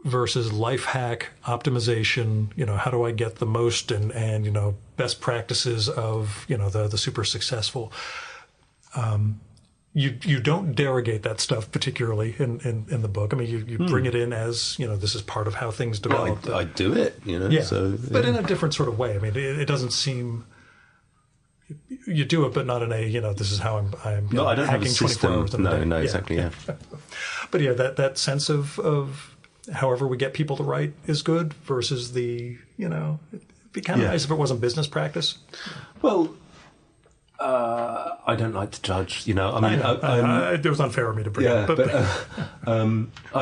versus life hack, optimization, how do I get the most and best practices of, the super successful. You don't derogate that stuff particularly in the book. I mean, you bring it in as, this is part of how things develop. Well, I do it, Yeah, so, but in a different sort of way. I mean, it doesn't seem... You do it, but not in a, this is how I'm I don't have a hacking 24 hours in a day. No, exactly, yeah. But yeah, that sense of however we get people to write is good versus the, it'd be kind of nice if it wasn't business practice. Well, I don't like to judge, I mean, it was unfair of me to bring up. But I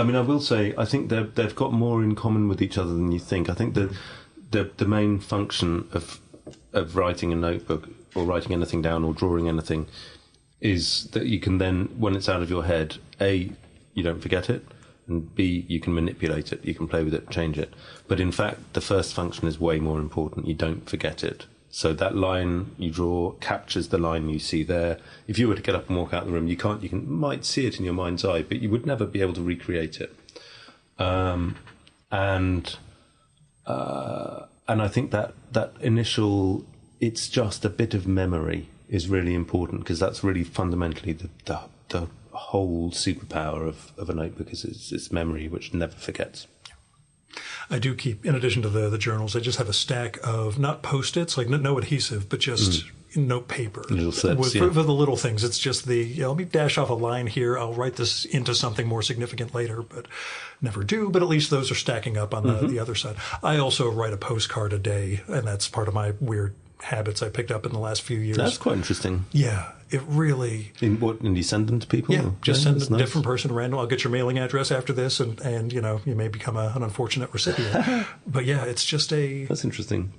mean, I will say, I think they've got more in common with each other than you think. I think the main function of writing a notebook or writing anything down or drawing anything is that you can then, when it's out of your head, A, you don't forget it, and B, you can manipulate it, you can play with it, change it. But in fact, the first function is way more important. You don't forget it. So that line you draw captures the line you see there. If you were to get up and walk out the room, you might see it in your mind's eye, but you would never be able to recreate it. And I think that initial, it's just a bit of memory is really important, because that's really fundamentally the whole superpower of a notebook is its memory, which never forgets. I do keep, in addition to the journals, I just have a stack of not Post-its, like no adhesive, but just note paper. Little slips, for the little things. It's just let me dash off a line here. I'll write this into something more significant later, but never do. But at least those are stacking up on the other side. I also write a postcard a day, and that's part of my weird habits I picked up in the last few years. That's quite interesting. Yeah, it really... And you send them to people? Yeah, just send a different person random. I'll get your mailing address after this, and you may become an unfortunate recipient. But yeah, it's just That's interesting.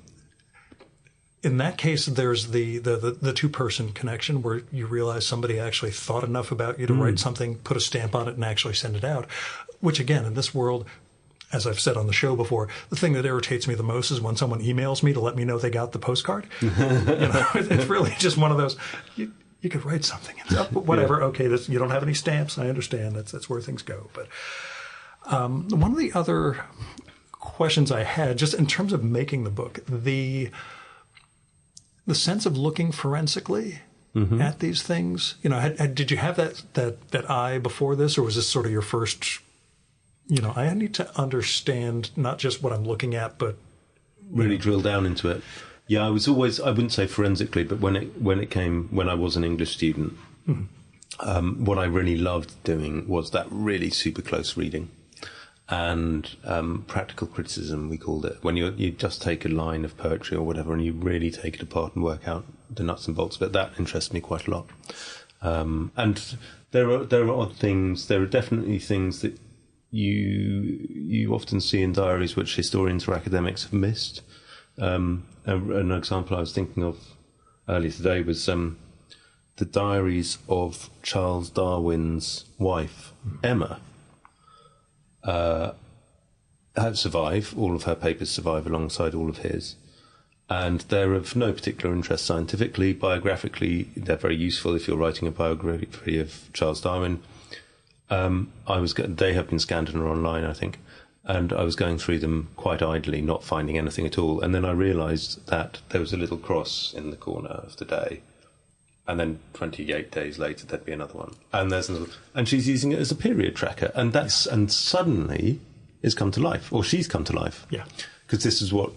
In that case, there's the two-person connection where you realize somebody actually thought enough about you to write something, put a stamp on it, and actually send it out. Which, again, in this world, as I've said on the show before, the thing that irritates me the most is when someone emails me to let me know they got the postcard. It's really just one of those, you could write something. Whatever, okay, you don't have any stamps. I understand. That's where things go. But one of the other questions I had, just in terms of making the book, the sense of looking forensically at these things, did you have that eye before this, or was this sort of your first, I need to understand not just what I'm looking at, but really drill down into it. Yeah, I wouldn't say forensically, but when I was an English student, what I really loved doing was that really super close reading. And practical criticism, we called it, when you just take a line of poetry or whatever and you really take it apart and work out the nuts and bolts of it. That interests me quite a lot. And there are odd things. There are definitely things that you often see in diaries which historians or academics have missed. An example I was thinking of earlier today was the diaries of Charles Darwin's wife, Emma. Survive. All of her papers survive alongside all of his. And they're of no particular interest scientifically. Biographically, they're very useful if you're writing a biography of Charles Darwin. They have been scanned and are online, I think. And I was going through them quite idly, not finding anything at all. And then I realised that there was a little cross in the corner of the day. And then 28 days later, there'd be another one. And she's using it as a period tracker. And and suddenly it's come to life, or she's come to life. Yeah. Because this is what,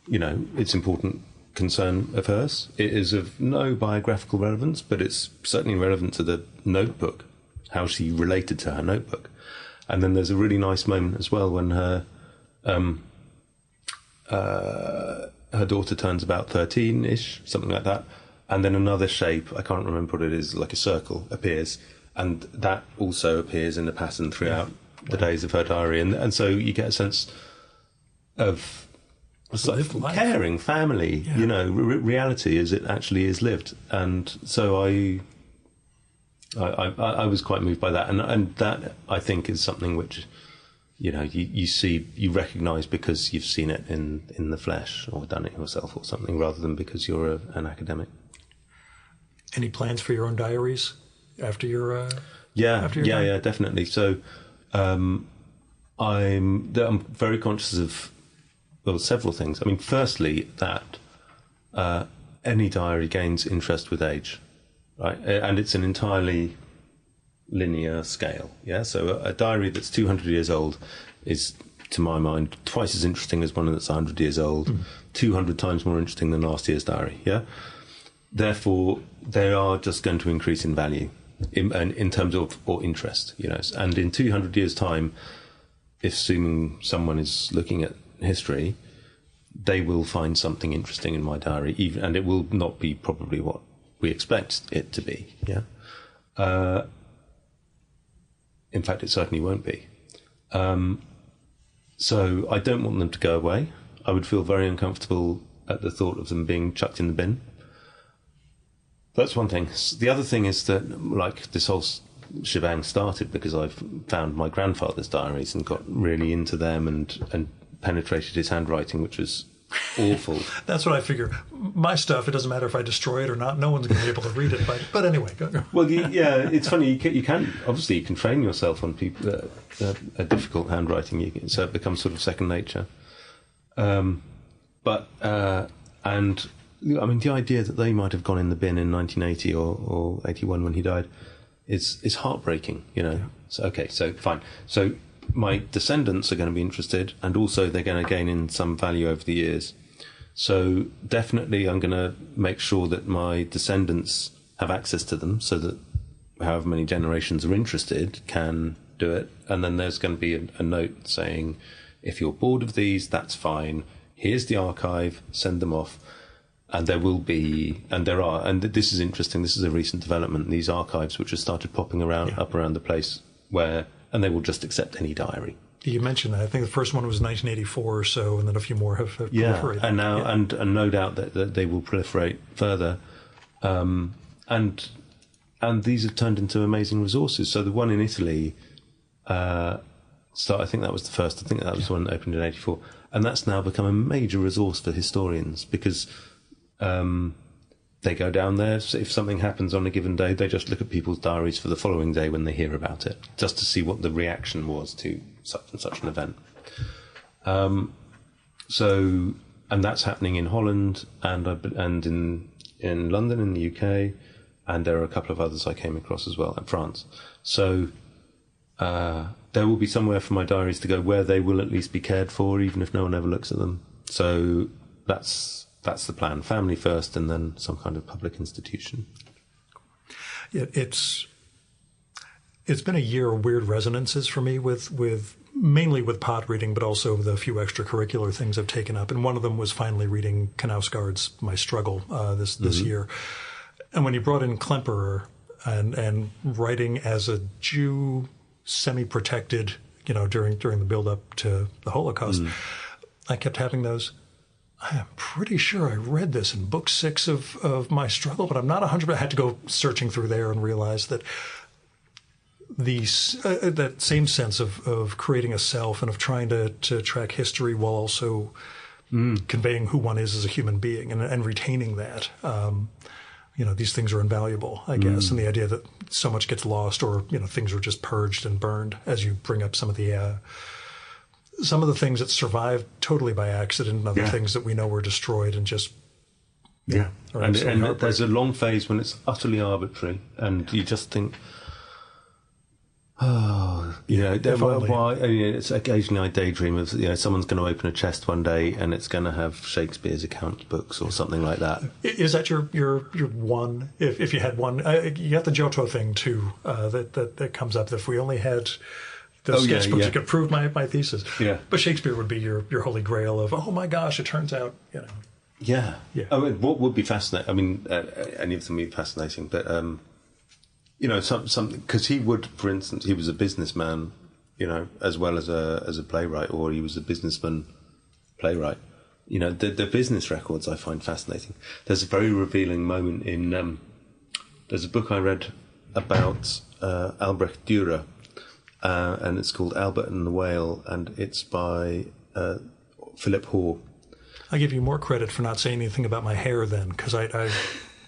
it's important concern of hers. It is of no biographical relevance, but it's certainly relevant to the notebook, how she related to her notebook. And then there's a really nice moment as well when her daughter turns about 13-ish, something like that. And then another shape, I can't remember what it is, like a circle, appears. And that also appears in a pattern throughout the days of her diary. And so you get a sense of caring, family, reality as it actually is lived. And so I was quite moved by that. And that, I think, is something which, you recognise because you've seen it in the flesh or done it yourself or something, rather than because you're an academic. Any plans for your own diaries after your yeah, definitely. So I'm very conscious of several things. I mean, firstly, that any diary gains interest with age, right? And it's an entirely linear scale. Yeah, so a diary that's 200 years old is, to my mind, twice as interesting as one that's 100 years old, 200 times more interesting than last year's diary. Yeah. Therefore, they are just going to increase in value in terms of or interest, And in 200 years' time, if assuming someone is looking at history, they will find something interesting in my diary, and it will not be probably what we expect it to be. Yeah. In fact, it certainly won't be. So I don't want them to go away. I would feel very uncomfortable at the thought of them being chucked in the bin. That's one thing. The other thing is that, this whole shebang started because I found my grandfather's diaries and got really into them and penetrated his handwriting, which was awful. That's what I figure. My stuff, it doesn't matter if I destroy it or not. No one's going to be able to read it. But anyway. Go. Well, it's funny. You can train yourself on people a difficult handwriting. So it becomes sort of second nature. And I mean, the idea that they might have gone in the bin in 1980 or 81 when he died is heartbreaking, So, so fine. So my descendants are going to be interested, and also they're going to gain in some value over the years. So definitely I'm going to make sure that my descendants have access to them, so that however many generations are interested can do it. And then there's going to be a note saying, if you're bored of these, that's fine. Here's the archive, send them off. And there will be, and there are, and this is interesting, this is a recent development, these archives which have started popping around, up around the place, and they will just accept any diary. You mentioned that. I think the first one was 1984 or so, and then a few more have proliferated. And now, and no doubt that they will proliferate further. And these have turned into amazing resources. So the one in Italy, I think that was the first. I think that was the one that opened in 84. And that's now become a major resource for historians, because they go down there. So if something happens on a given day, they just look at people's diaries for the following day when they hear about it, just to see what the reaction was to such and such an event. And that's happening in Holland and in London, in the UK, and there are a couple of others I came across as well, in France. So there will be somewhere for my diaries to go where they will at least be cared for, even if no one ever looks at them. So that's the plan. Family first, and then some kind of public institution. It's been a year of weird resonances for me with mainly with pod reading, but also the few extracurricular things I've taken up. And one of them was finally reading Knausgaard's My Struggle this year. And when he brought in Klemperer and writing as a Jew, semi-protected, during the build-up to the Holocaust, I kept having those. I am pretty sure I read this in book 6 of My Struggle, but I'm not 100%. I had to go searching through there and realize that that same sense of creating a self and of trying to track history while also conveying who one is as a human being and retaining that. These things are invaluable, I guess, and the idea that so much gets lost or, things are just purged and burned, as you bring up some of the things that survived totally by accident and other things that we know were destroyed and just... And there's a long phase when it's utterly arbitrary and you just think... it's occasionally I daydream of someone's going to open a chest one day and it's going to have Shakespeare's account books or something like that. Is that your one? If you had one, you got the Giotto thing too. That comes up. If we only had those sketchbooks, you could prove my thesis. Yeah, but Shakespeare would be your holy grail of oh my gosh, it turns out Yeah. I mean, what would be fascinating? I mean, any of them would be fascinating, but. Something because he would, for instance, he was a businessman, as well as a playwright, or he was a businessman playwright. The business records I find fascinating. There's a very revealing moment in there's a book I read about Albrecht Dürer, and it's called Albert and the Whale, and it's by Philip Hoare. I give you more credit for not saying anything about my hair then, because I've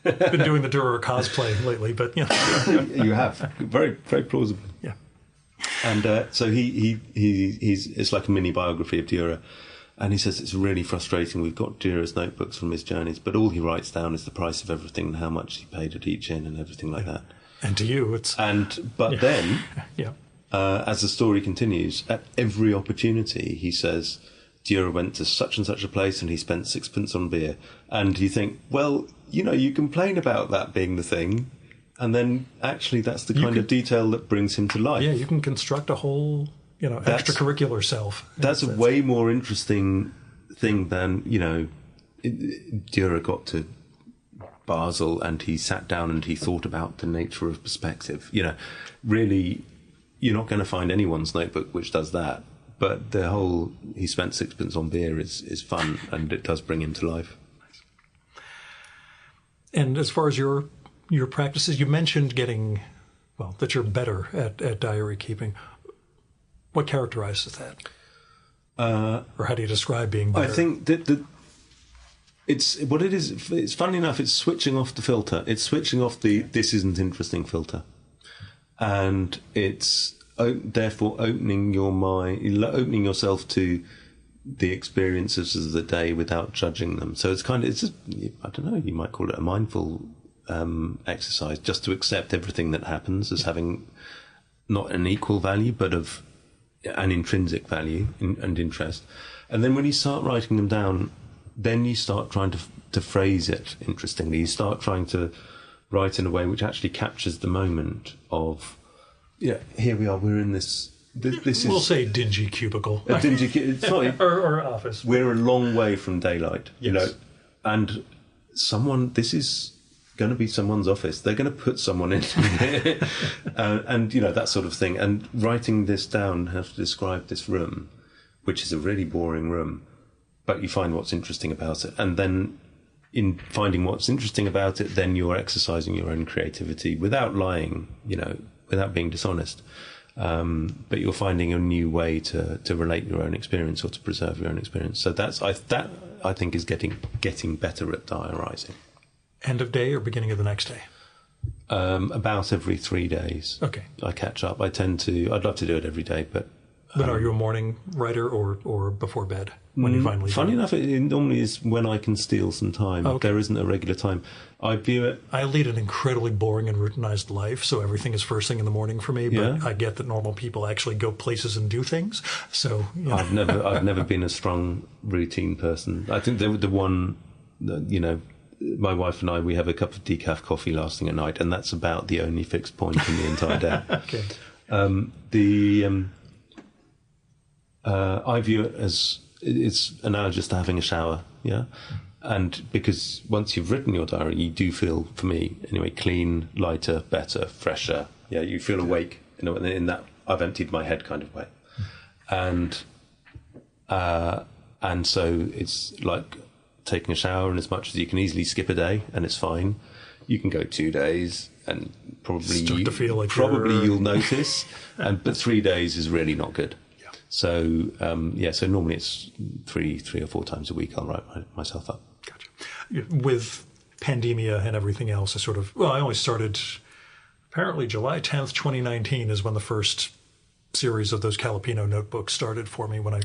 been doing the Dürer cosplay lately, but you have very, very plausible. Yeah, and so he's it's like a mini biography of Dürer, and he says it's really frustrating. We've got Dürer's notebooks from his journeys, but all he writes down is the price of everything and how much he paid at each inn and everything like that. And to you, then, as the story continues, at every opportunity he says Dürer went to such and such a place and he spent 6 pence on beer, and you think, well. You complain about that being the thing, and then actually that's the kind of detail that brings him to life. Yeah, you can construct a whole, extracurricular self. That's a way more interesting thing than, Dürer got to Basel and he sat down and he thought about the nature of perspective. Really, you're not going to find anyone's notebook which does that. But the whole, he spent 6 pence on beer is fun, and it does bring him to life. And as far as your practices, you mentioned that you're better at diary keeping. What characterizes that? Or how do you describe being better? I think that it's what it is. It's funny enough, it's switching off the filter. It's switching off the this isn't interesting filter. And it's therefore opening your mind, opening yourself to the experiences of the day without judging them. So it's just, I don't know, you might call it a mindful exercise, just to accept everything that happens as having not an equal value, but of an intrinsic value and interest. And then when you start writing them down, then you start trying to phrase it interestingly. You start trying to write in a way which actually captures the moment of, here we are, we're in this we'll say dingy cubicle. A dingy it's not, or office. We're a long way from daylight, yes. And this is going to be someone's office. They're going to put someone in here, and that sort of thing. And writing this down, how to describe this room, which is a really boring room, but you find what's interesting about it, and then in finding what's interesting about it, then you're exercising your own creativity without lying, without being dishonest. But you're finding a new way to relate your own experience or to preserve your own experience. So that I think is getting better at diarising. End of day or beginning of the next day? About every 3 days. Okay. I catch up. I'd love to do it every day, but are you a morning writer or before bed when you finally? Funny enough, it normally is when I can steal some time. Okay. There isn't a regular time. I view it. I lead an incredibly boring and routinized life, so everything is first thing in the morning for me. But I get that normal people actually go places and do things. So I've never been a strong routine person. I think the one, my wife and I, we have a cup of decaf coffee lasting a night, and that's about the only fixed point in the entire day. Okay. I view it as it's analogous to having a shower, and because once you've written your diary, you do feel, for me anyway, clean, lighter, better, fresher. You feel awake, in that I've emptied my head kind of way, and so it's like taking a shower, and as much as you can easily skip a day and it's fine, you can go 2 days and probably start to feel like you'll notice, but 3 days is really not good. So, so normally it's three or four times a week I'll write myself up. Gotcha. With pandemia and everything else, I only started, apparently July 10th, 2019 is when the first series of those Calipino notebooks started for me, when I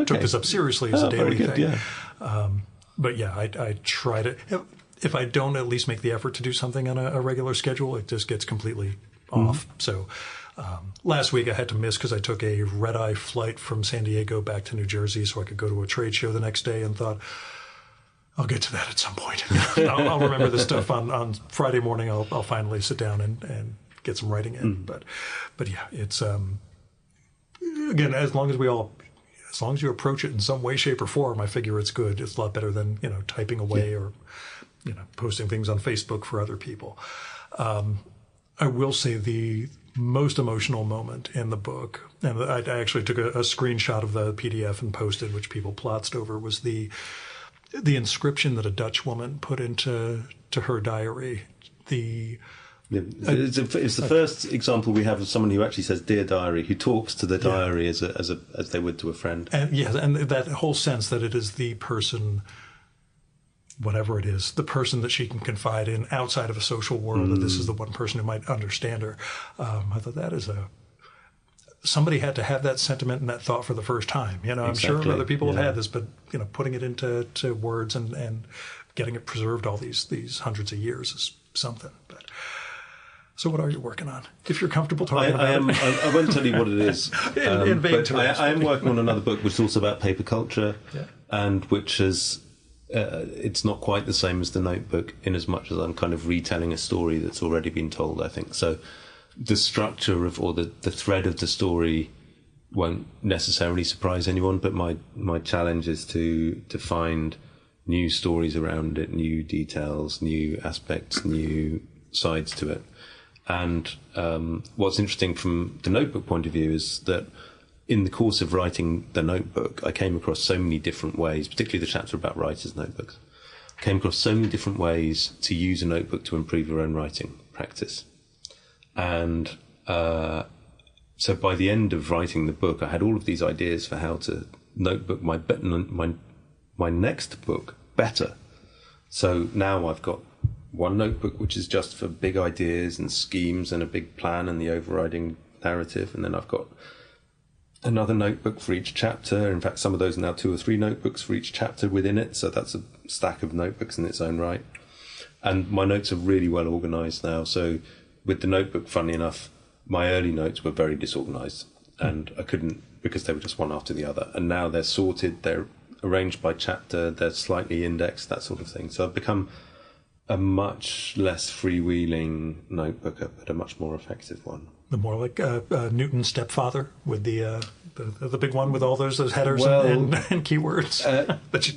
took this up seriously as a daily thing. Yeah. But I try to, if I don't at least make the effort to do something on a regular schedule, it just gets completely off. So last week I had to miss because I took a red-eye flight from San Diego back to New Jersey so I could go to a trade show the next day, and thought, I'll get to that at some point. I'll remember this stuff on Friday morning. I'll finally sit down and get some writing in. But it's again, as long as you approach it in some way, shape, or form, I figure it's good. It's a lot better than typing away or posting things on Facebook for other people. I will say the most emotional moment in the book, and I actually took a screenshot of the PDF and posted, which people plotzed over, was the inscription that a Dutch woman put into her diary. It's the first example we have of someone who actually says "Dear Diary," who talks to the diary as they would to a friend. And and that whole sense that it is the person, whatever it is, the person that she can confide in outside of a social world, that this is the one person who might understand her. I thought that is somebody had to have that sentiment and that thought for the first time. I'm sure other people have had this, but putting it into words and getting it preserved all these hundreds of years is something. But so what are you working on? If you're comfortable talking about it. I won't tell you what it is. in vain terms. I am working on another book which is also about paper culture, and which is it's not quite the same as the Notebook, in as much as I'm kind of retelling a story that's already been told, I think. So the structure or the thread of the story won't necessarily surprise anyone, but my challenge is to find new stories around it, new details, new aspects, new sides to it. And what's interesting from the Notebook point of view is that in the course of writing the Notebook, I came across so many different ways, particularly the chapter about writers' notebooks, came across so many different ways to use a notebook to improve your own writing practice. And so by the end of writing the book, I had all of these ideas for how to notebook my next book better. So now I've got one notebook which is just for big ideas and schemes and a big plan and the overriding narrative, and then I've got another notebook for each chapter. In fact, some of those are now 2 or 3 notebooks for each chapter within it, so that's a stack of notebooks in its own right. And my notes are really well organised now. So with the Notebook, funnily enough, my early notes were very disorganised, and I couldn't, because they were just one after the other. And now they're sorted, they're arranged by chapter. They're slightly indexed, that sort of thing. So I've become a much less freewheeling notebooker, but a much more effective one. The more like Newton's stepfather with the big one with all those headers and keywords.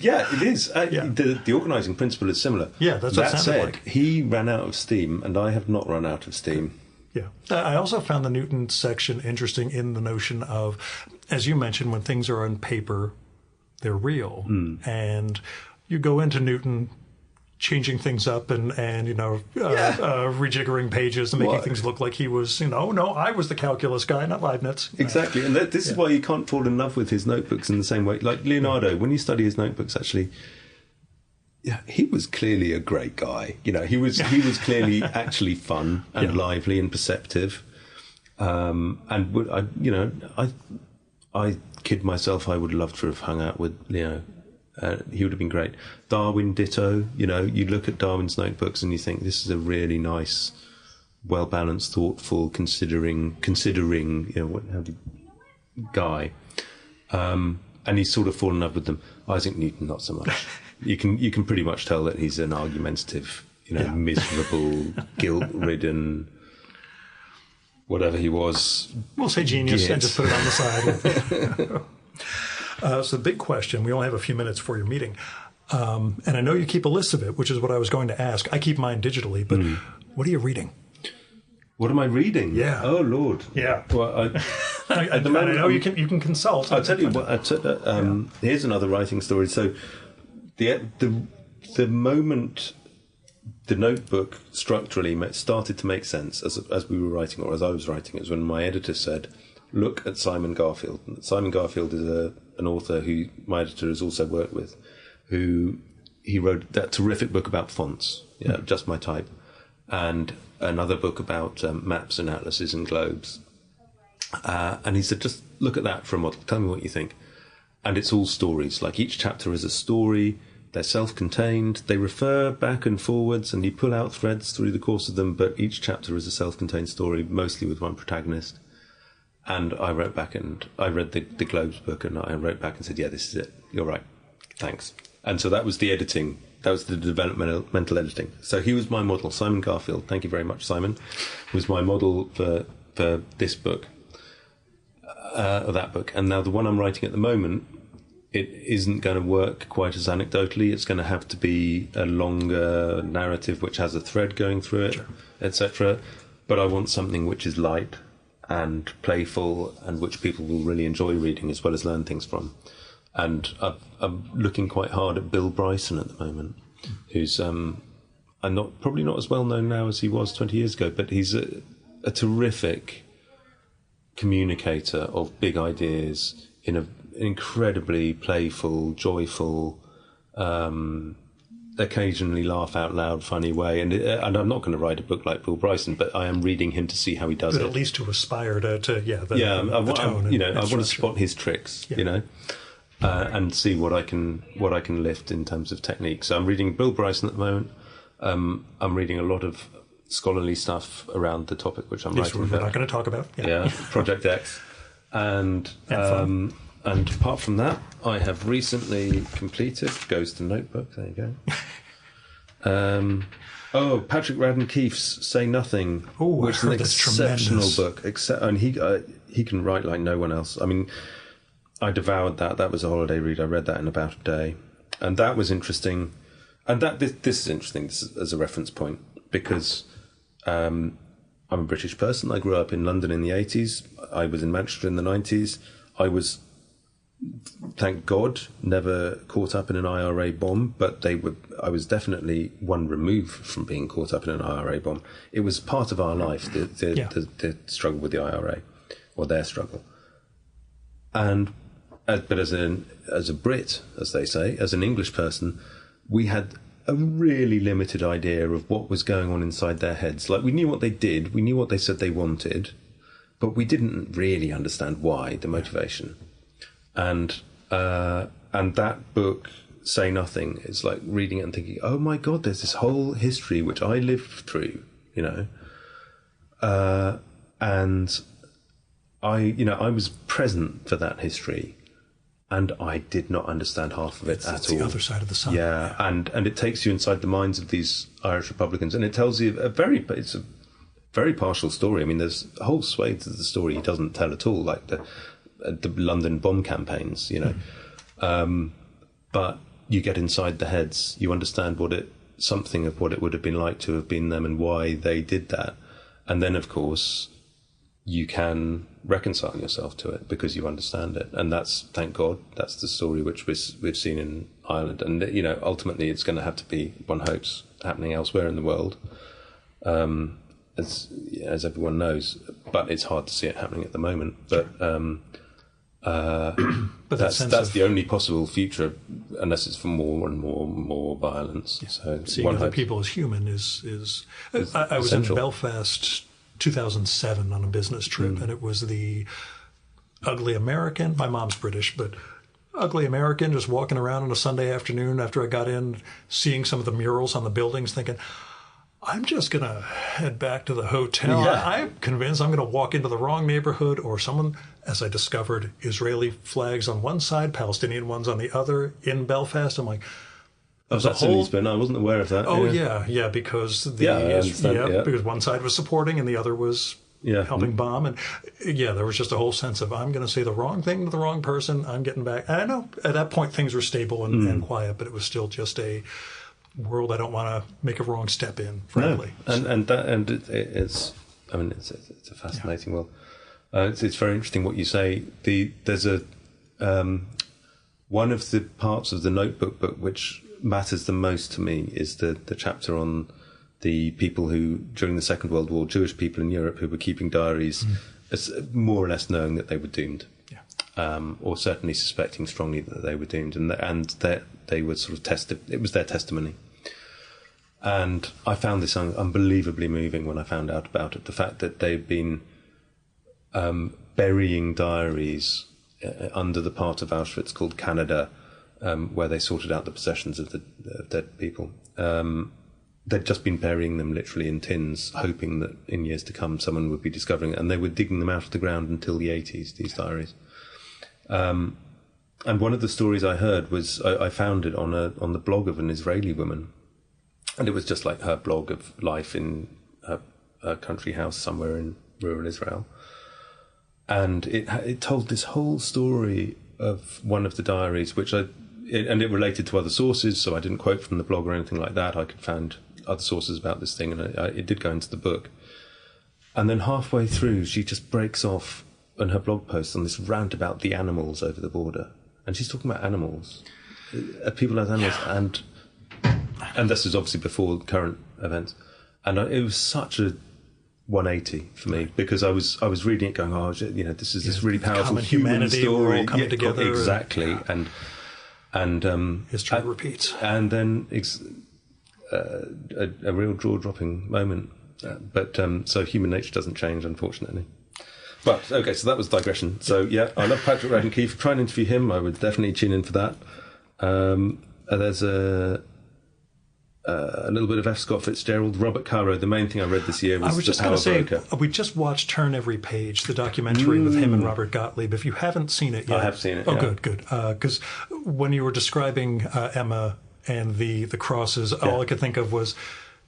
Yeah, it is. The organising principle is similar. Yeah, that's what it sounded like. He ran out of steam, and I have not run out of steam. Yeah. I also found the Newton section interesting in the notion of, as you mentioned, when things are on paper, they're real. And you go into Newton changing things up and rejiggering pages and making things look like he was, no, I was the calculus guy, not Leibniz. Exactly. And this is why you can't fall in love with his notebooks in the same way. Like Leonardo, when you study his notebooks, actually, he was clearly a great guy. He was clearly actually fun and lively and perceptive. I kid myself, I would love to have hung out with Leo. He would have been great. Darwin, ditto. You look at Darwin's notebooks and you think this is a really nice, well balanced, thoughtful, considering guy. And he's sort of fallen in love with them. Isaac Newton, not so much. You can pretty much tell that he's an argumentative, miserable, guilt-ridden, whatever he was. We'll say genius and just put it on the side. So the big question, we only have a few minutes for your meeting, and I know you keep a list of it, which is what I was going to ask. I keep mine digitally, but what are you reading? What am I reading? Yeah. Oh, Lord. Yeah. Well, at the moment, I know you can consult. I'll tell you what. Here's another writing story. So the moment the notebook structurally started to make sense as we were writing, or as I was writing, it was when my editor said, look at Simon Garfield. Simon Garfield is an author who my editor has also worked with, he wrote that terrific book about fonts, just my type, and another book about maps and atlases and globes. And he said, just look at that for a model. Tell me what you think. And it's all stories. Like each chapter is a story. They're self-contained. They refer back and forwards, and you pull out threads through the course of them. But each chapter is a self-contained story, mostly with one protagonist. And I wrote back and I read the Globes book, and I wrote back and said, yeah, this is it. You're right. Thanks. And so that was the editing. That was the developmental editing. So he was my model, Simon Garfield. Thank you very much, Simon. Was my model for this book, or that book. And now the one I'm writing at the moment, it isn't going to work quite as anecdotally. It's going to have to be a longer narrative which has a thread going through it, sure, etc. But I want something which is light and playful and which people will really enjoy reading as well as learn things from. And I'm looking quite hard at Bill Bryson at the moment, who's probably not as well known now as he was 20 years ago, but he's a terrific communicator of big ideas in an incredibly playful, joyful, occasionally laugh out loud, funny way. And I'm not going to write a book like Bill Bryson, but I am reading him to see how he does it. But at least to aspire the tone. I want to spot his tricks, and see what I can lift in terms of technique. So I'm reading Bill Bryson at the moment. I'm reading a lot of scholarly stuff around the topic which I'm writing about. We're not going to talk about. Yeah, Project X. And apart from that, I have recently completed Ghost and Notebook. There you go. Patrick Radden Keefe's Say Nothing, which is an exceptional book. And he can write like no one else. I mean, I devoured that. That was a holiday read. I read that in about a day, and that was interesting. And this is interesting as a reference point because I'm a British person. I grew up in London in the 80s. I was in Manchester in the 90s. I was, thank God, never caught up in an IRA bomb, but I was definitely one remove from being caught up in an IRA bomb. It was part of our life, the struggle with the IRA, or their struggle. But as a Brit, as they say, as an English person, we had a really limited idea of what was going on inside their heads. Like, we knew what they did, we knew what they said they wanted, but we didn't really understand why, the motivation. And that book, Say Nothing, is like reading it and thinking, oh my God, there's this whole history which I lived through, and I was present for that history. And I did not understand half of it at all. It's the other side of the sun. Yeah, and it takes you inside the minds of these Irish Republicans, and it tells you it's a very partial story. I mean, there's a whole swathe of the story he doesn't tell at all, like the London bomb campaigns, you know. But you get inside the heads, you understand something of what it would have been like to have been them and why they did that. And then, of course, you can reconcile yourself to it because you understand it. And that's, thank God, that's the story which we've seen in Ireland. And, you know, ultimately it's going to have to be, one hopes, happening elsewhere in the world, as everyone knows. But it's hard to see it happening at the moment. But that's the only possible future, unless it's for more and more violence. Yeah. So seeing other people as human is I was essential. In Belfast 2007 on a business trip, and it was the ugly American. My mom's British, but ugly American just walking around on a Sunday afternoon after I got in, seeing some of the murals on the buildings, thinking, I'm just going to head back to the hotel. Yeah. I'm convinced I'm going to walk into the wrong neighborhood, or someone, as I discovered, Israeli flags on one side, Palestinian ones on the other in Belfast. I'm like, oh, that's in Lisbon. I wasn't aware of that. Oh, yeah, because because one side was supporting and the other was helping bomb. And there was just a whole sense of, I'm going to say the wrong thing to the wrong person. I'm getting back. And I know at that point things were stable and quiet, but it was still just a world I don't want to make a wrong step in, frankly. No. It's a fascinating world. It's very interesting what you say. There's one of the parts of the notebook book which matters the most to me is the chapter on the people who, during the Second World War, Jewish people in Europe who were keeping diaries, as more or less knowing that they were doomed, or certainly suspecting strongly that they were doomed, and that they were sort of tested. It was their testimony. And I found this unbelievably moving when I found out about it. The fact that they've been burying diaries under the part of Auschwitz called Canada, where they sorted out the possessions of the dead people. They'd just been burying them literally in tins, hoping that in years to come someone would be discovering it. And they were digging them out of the ground until the 80s, these diaries. And one of the stories I heard was, I found it on the blog of an Israeli woman. And it was just like her blog of life in a country house somewhere in rural Israel. And it told this whole story of one of the diaries, and it related to other sources, so I didn't quote from the blog or anything like that. I could find other sources about this thing, and it did go into the book. And then halfway through, she just breaks off on her blog post on this rant about the animals over the border. And she's talking about animals, people as animals, and this is obviously before current events. And it was such a 180 for me, because I was reading it going, this is this really powerful human story. We're all coming together. Exactly. And history repeats. And then a real jaw-dropping moment. So human nature doesn't change, unfortunately. But, okay, so that was digression. So, I love Patrick Radden Keefe. Try and interview him. I would definitely tune in for that. There's a little bit of F. Scott Fitzgerald, Robert Caro. The main thing I read this year was The Power Broker. We just watched Turn Every Page, the documentary with him and Robert Gottlieb. If you haven't seen it yet. I have seen it. Oh, good. Because when you were describing Emma and the crosses, all I could think of was,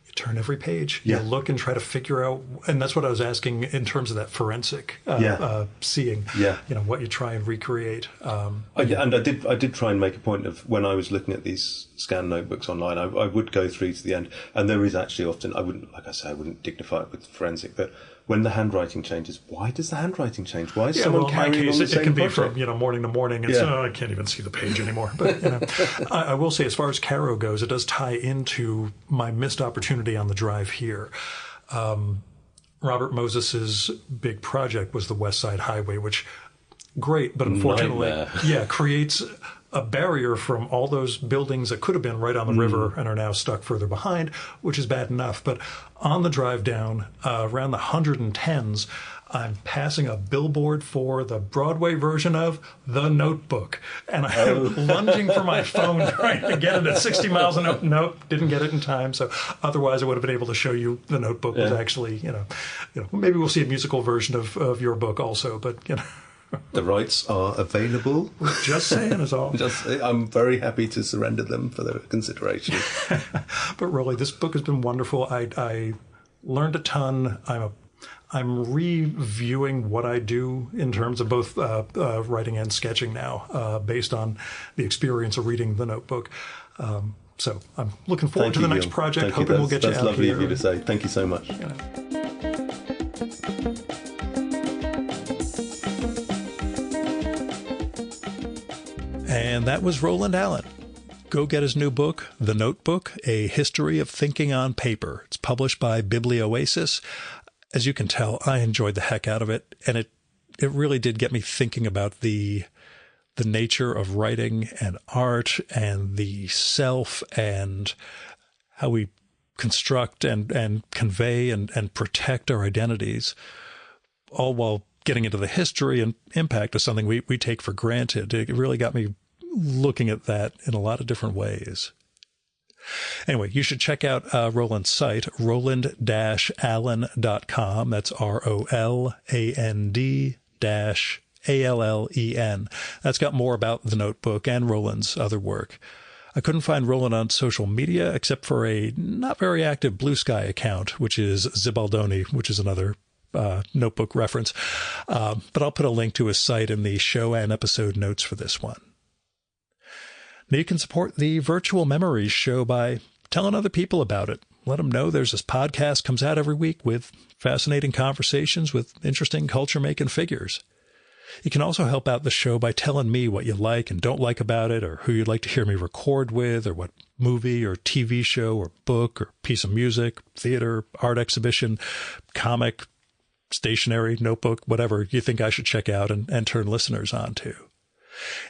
you turn every page. You look and try to figure out, and that's what I was asking in terms of that forensic seeing. What you try and recreate. And I did try and make a point of, when I was looking at these scan notebooks online, I would go through to the end, and there is actually often, I wouldn't dignify it with forensic, but when the handwriting changes, why does the handwriting change? Why is someone carrying on the same project? It can be from morning to morning. It's I can't even see the page anymore. But I will say, as far as Caro goes, it does tie into my missed opportunity on the drive here. Robert Moses's big project was the West Side Highway, which great, but unfortunately, creates a barrier from all those buildings that could have been right on the river and are now stuck further behind, which is bad enough. But on the drive down, around the 110s, I'm passing a billboard for the Broadway version of The Notebook. And I'm lunging for my phone trying to get it at 60 miles an hour. Nope, didn't get it in time. So otherwise I would have been able to show you The Notebook was actually, maybe we'll see a musical version of your book also, but The rights are available. Just saying is all. I'm very happy to surrender them for their consideration. But really, this book has been wonderful. I learned a ton. I'm reviewing what I do in terms of both writing and sketching now, based on the experience of reading the Notebook. So I'm looking forward to the next project. Hoping we'll get you out here. That's lovely of you to say. Thank you so much. And that was Roland Allen. Go get his new book, The Notebook, A History of Thinking on Paper. It's published by Biblioasis. As you can tell, I enjoyed the heck out of it, and it really did get me thinking about the nature of writing and art and the self and how we construct and convey and protect our identities, all while getting into the history and impact of something we take for granted. It really got me looking at that in a lot of different ways. Anyway, you should check out Roland's site, roland-allen.com. That's ROLAND-ALLEN. That's got more about the Notebook and Roland's other work. I couldn't find Roland on social media except for a not very active Blue Sky account, which is Zibaldoni, which is another Notebook reference. But I'll put a link to his site in the show and episode notes for this one. Now you can support the Virtual Memories show by telling other people about it. Let them know there's this podcast comes out every week with fascinating conversations with interesting culture-making figures. You can also help out the show by telling me what you like and don't like about it, or who you'd like to hear me record with, or what movie or TV show or book or piece of music, theater, art exhibition, comic, stationery, notebook, whatever you think I should check out and turn listeners on to.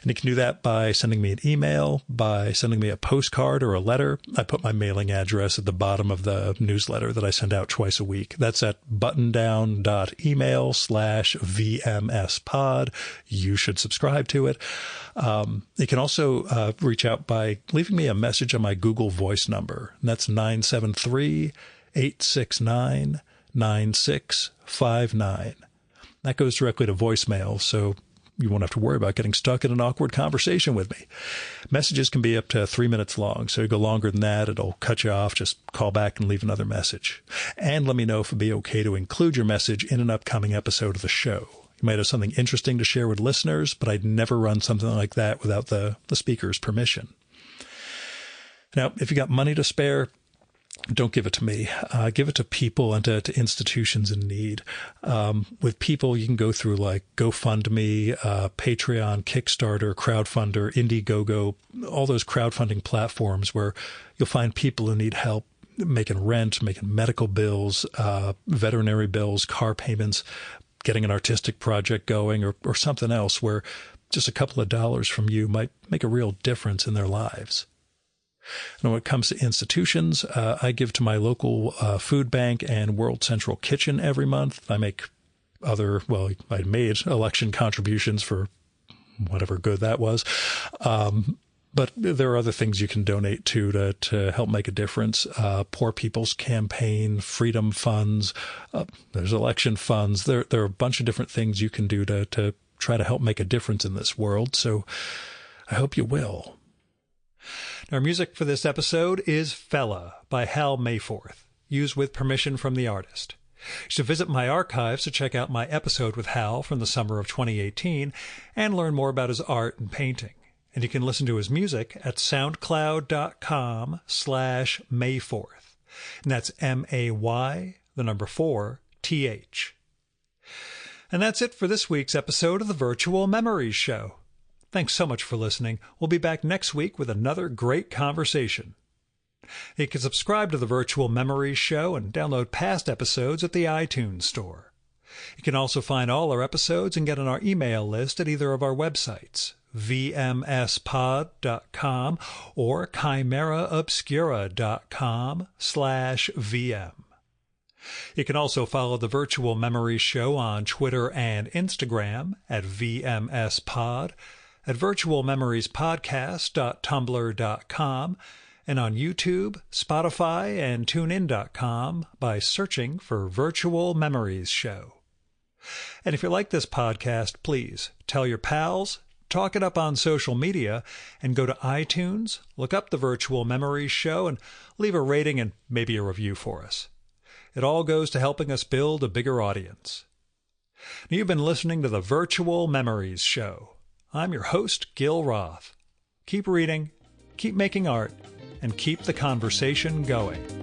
And you can do that by sending me an email, by sending me a postcard or a letter. I put my mailing address at the bottom of the newsletter that I send out twice a week. That's at buttondown.email/VMSpod. You should subscribe to it. You can also reach out by leaving me a message on my Google Voice number. And that's 973-869-9659. That goes directly to voicemail, so you won't have to worry about getting stuck in an awkward conversation with me. Messages can be up to 3 minutes long, so you go longer than that, it'll cut you off. Just call back and leave another message. And let me know if it'd be okay to include your message in an upcoming episode of the show. You might have something interesting to share with listeners, but I'd never run something like that without the speaker's permission. Now, if you got money to spare, don't give it to me. Give it to people and to institutions in need. With people, you can go through like GoFundMe, Patreon, Kickstarter, Crowdfunder, Indiegogo, all those crowdfunding platforms where you'll find people who need help making rent, making medical bills, veterinary bills, car payments, getting an artistic project going, or something else where just a couple of dollars from you might make a real difference in their lives. And when it comes to institutions, I give to my local food bank and World Central Kitchen every month. I make I made election contributions for whatever good that was. But there are other things you can donate to help make a difference. Poor People's Campaign, Freedom Funds, there's election funds. There are a bunch of different things you can do to try to help make a difference in this world. So I hope you will. Our music for this episode is Fella by Hal Mayforth, used with permission from the artist. You should visit my archives to check out my episode with Hal from the summer of 2018 and learn more about his art and painting. And you can listen to his music at soundcloud.com/Mayforth. And that's MAY4TH. And that's it for this week's episode of the Virtual Memories Show. Thanks so much for listening. We'll be back next week with another great conversation. You can subscribe to the Virtual Memories Show and download past episodes at the iTunes Store. You can also find all our episodes and get on our email list at either of our websites, vmspod.com or chimeraobscura.com/VM. You can also follow the Virtual Memories Show on Twitter and Instagram at VMSpod, at virtualmemoriespodcast.tumblr.com, and on YouTube, Spotify, and TuneIn.com by searching for Virtual Memories Show. And if you like this podcast, please tell your pals, talk it up on social media, and go to iTunes, look up the Virtual Memories Show, and leave a rating and maybe a review for us. It all goes to helping us build a bigger audience. Now, you've been listening to the Virtual Memories Show. I'm your host, Gil Roth. Keep reading, keep making art, and keep the conversation going.